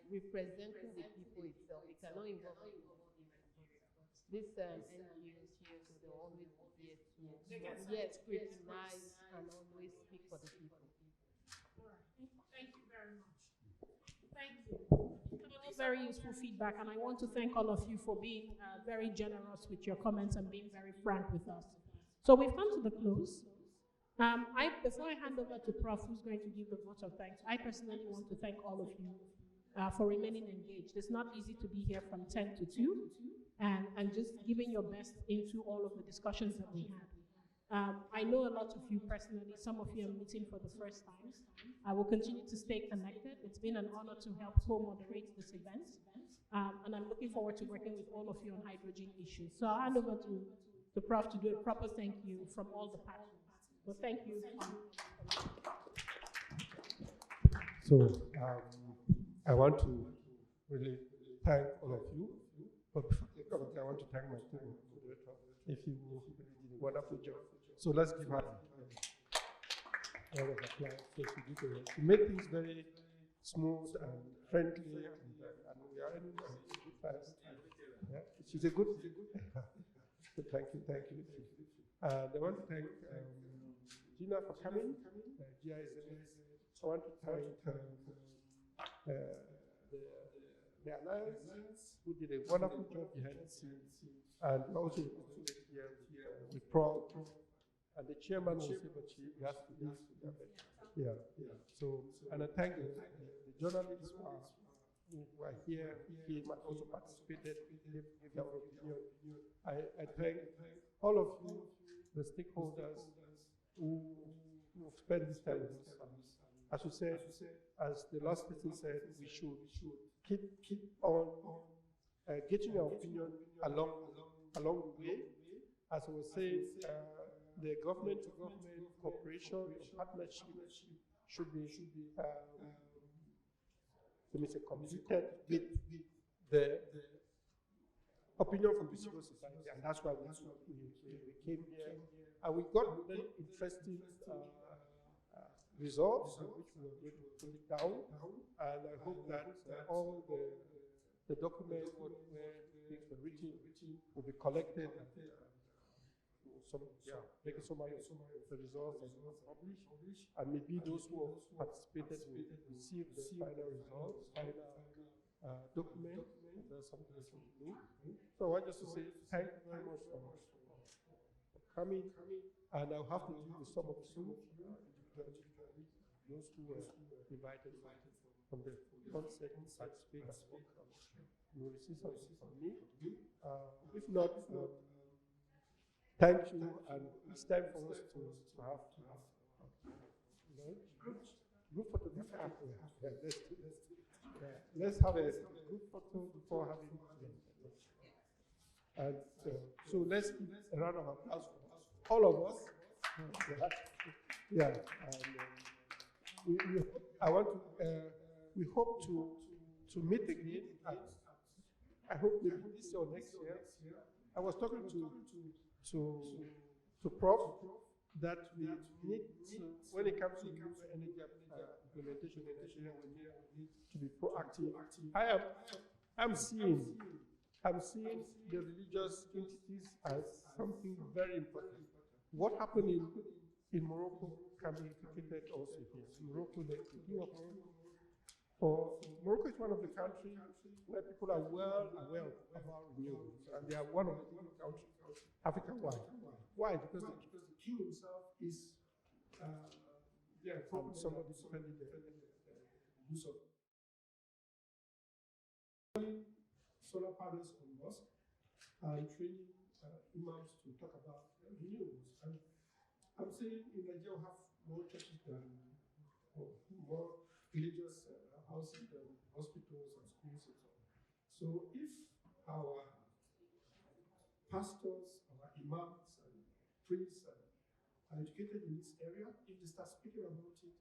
representing the people itself. We cannot involve the people in it, but this NGOs here, so they'll always be here to scrutinize and always speak for the people. All right. Thank you very much. Thank you. That was very useful feedback, and I want to thank all of you for being very generous with your comments and being very frank with us. So we've come to the close. Before I hand over to Prof, who's going to give the vote of thanks, I personally want to thank all of you for remaining engaged. It's not easy to be here from 10 to 2 and just giving your best into all of the discussions that we had. I know a lot of you personally, some of you are meeting for the first time. I will continue to stay connected. It's been an honor to help co-moderate this event. And I'm looking forward to working with all of you on hydrogen issues. So I'll hand over to the Prof to do a proper thank you from all the partners. So thank you. So I want to really thank all of you. But before I want to thank my team, if you did a wonderful job. So let's give her a round of applause. So she made things very smooth and friendly, and we are in a good time. Yeah, she's a good. So thank you. And I want to thank Gina for coming. I want to thank the Alliance, who did a wonderful job behind the scenes, and also here with Prof, and the chairman will say, but he has to leave. Yeah. So, and I thank the journalists who are here, came and also participated, gave their opinion. I thank all of you, the stakeholders who spend this time with us. As you said, as the last person said, we should keep on getting our opinion along the way. As I was saying, the government-to-government cooperation and partnership should be completed with the opinion from the civil society, and that's why we came here. And we got very interesting results, which we were going to put it down. And I hope that all the documents where things were written will be collected and make a summary of the results that were published, and maybe those who have participated will receive the final results, final document. That's something we should do. So I want just to say thank you very much for coming, and I'll have to deal with some of you individually, those who were invited from the concept to participate and work on it. You will receive something from me. If not, thank you, and it's time for us to have group photography after. Let's have a group photo before having and so let's give a round of applause for all of us. Yeah, and I want to. We hope to meet again. I hope maybe this year or next year. I was talking to Prof that we need to, when it comes to renewable energy implementation in Nigeria, we need to be proactive. I'm seeing the religious entities as something very important. What happened in Morocco can be replicated also here. Morocco, the king of Morocco is one of the countries where people are well aware about renewables, and they are one of the leading countries Africa-wide. Why? Because the king himself is from somebody defending the use of solar panels on mosques and training imams to talk about renewables. And I'm saying in Nigeria we have more churches than, or more religious houses than hospitals and schools and so on. So if our pastors, our imams and priests are educated in this area, if they start speaking about it,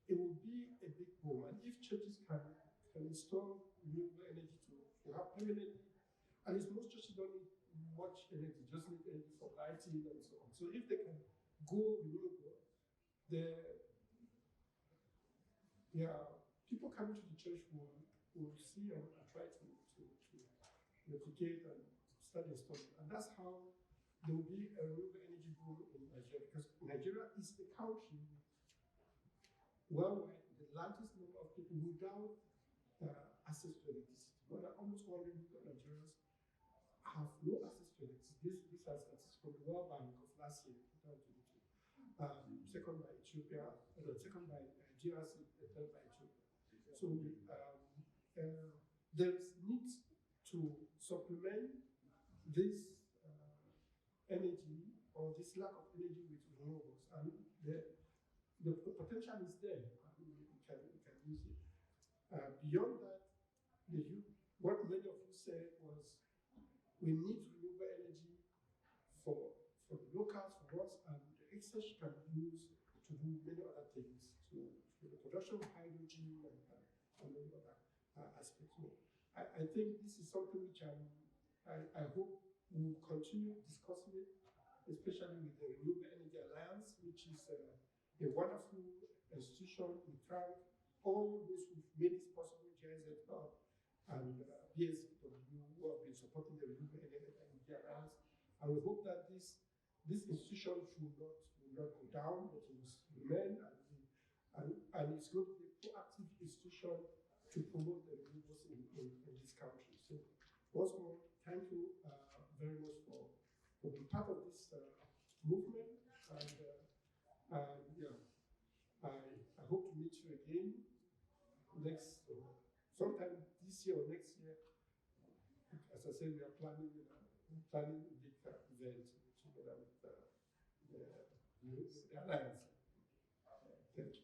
it will be a big boom. And if churches can install renewable energy to have permanently, at least most churches don't need much energy, just need energy for lighting and so on. So if they can go renewable, people coming to the church will see and try to replicate and start installing. And that's how there will be a renewable energy boom in Nigeria, because Nigeria is the country worldwide the largest number of people without access to electricity. Almost 1 million Nigerians have no access to electricity. This has statistics from the World Bank of last year, 2022. Second by Ethiopia, second by DRC, third by Ethiopia. So there is need to supplement this energy or this lack of energy with renewables, and the potential is there. We can use it. Beyond that, what many of you said was we need renewable energy for the locals, for us, and the excess can be used to do many other things. So the production of hydrogen and many other aspects. So I think this is something which I hope we'll continue discussing it, especially with the Renewable Energy Alliance, which is a wonderful institution. We thank all those who've made this possible, GIZ and BSW, who have been supporting the Renewable Energy Alliance. And we hope that this institution will not go down, but it will remain, and it's going to be a proactive institution to promote the renewables in this country. So once more, thank you very much for being part of this movement, and I hope to meet you again sometime this year or next year. As I said, we are planning a big event together with the Alliance. Thank you.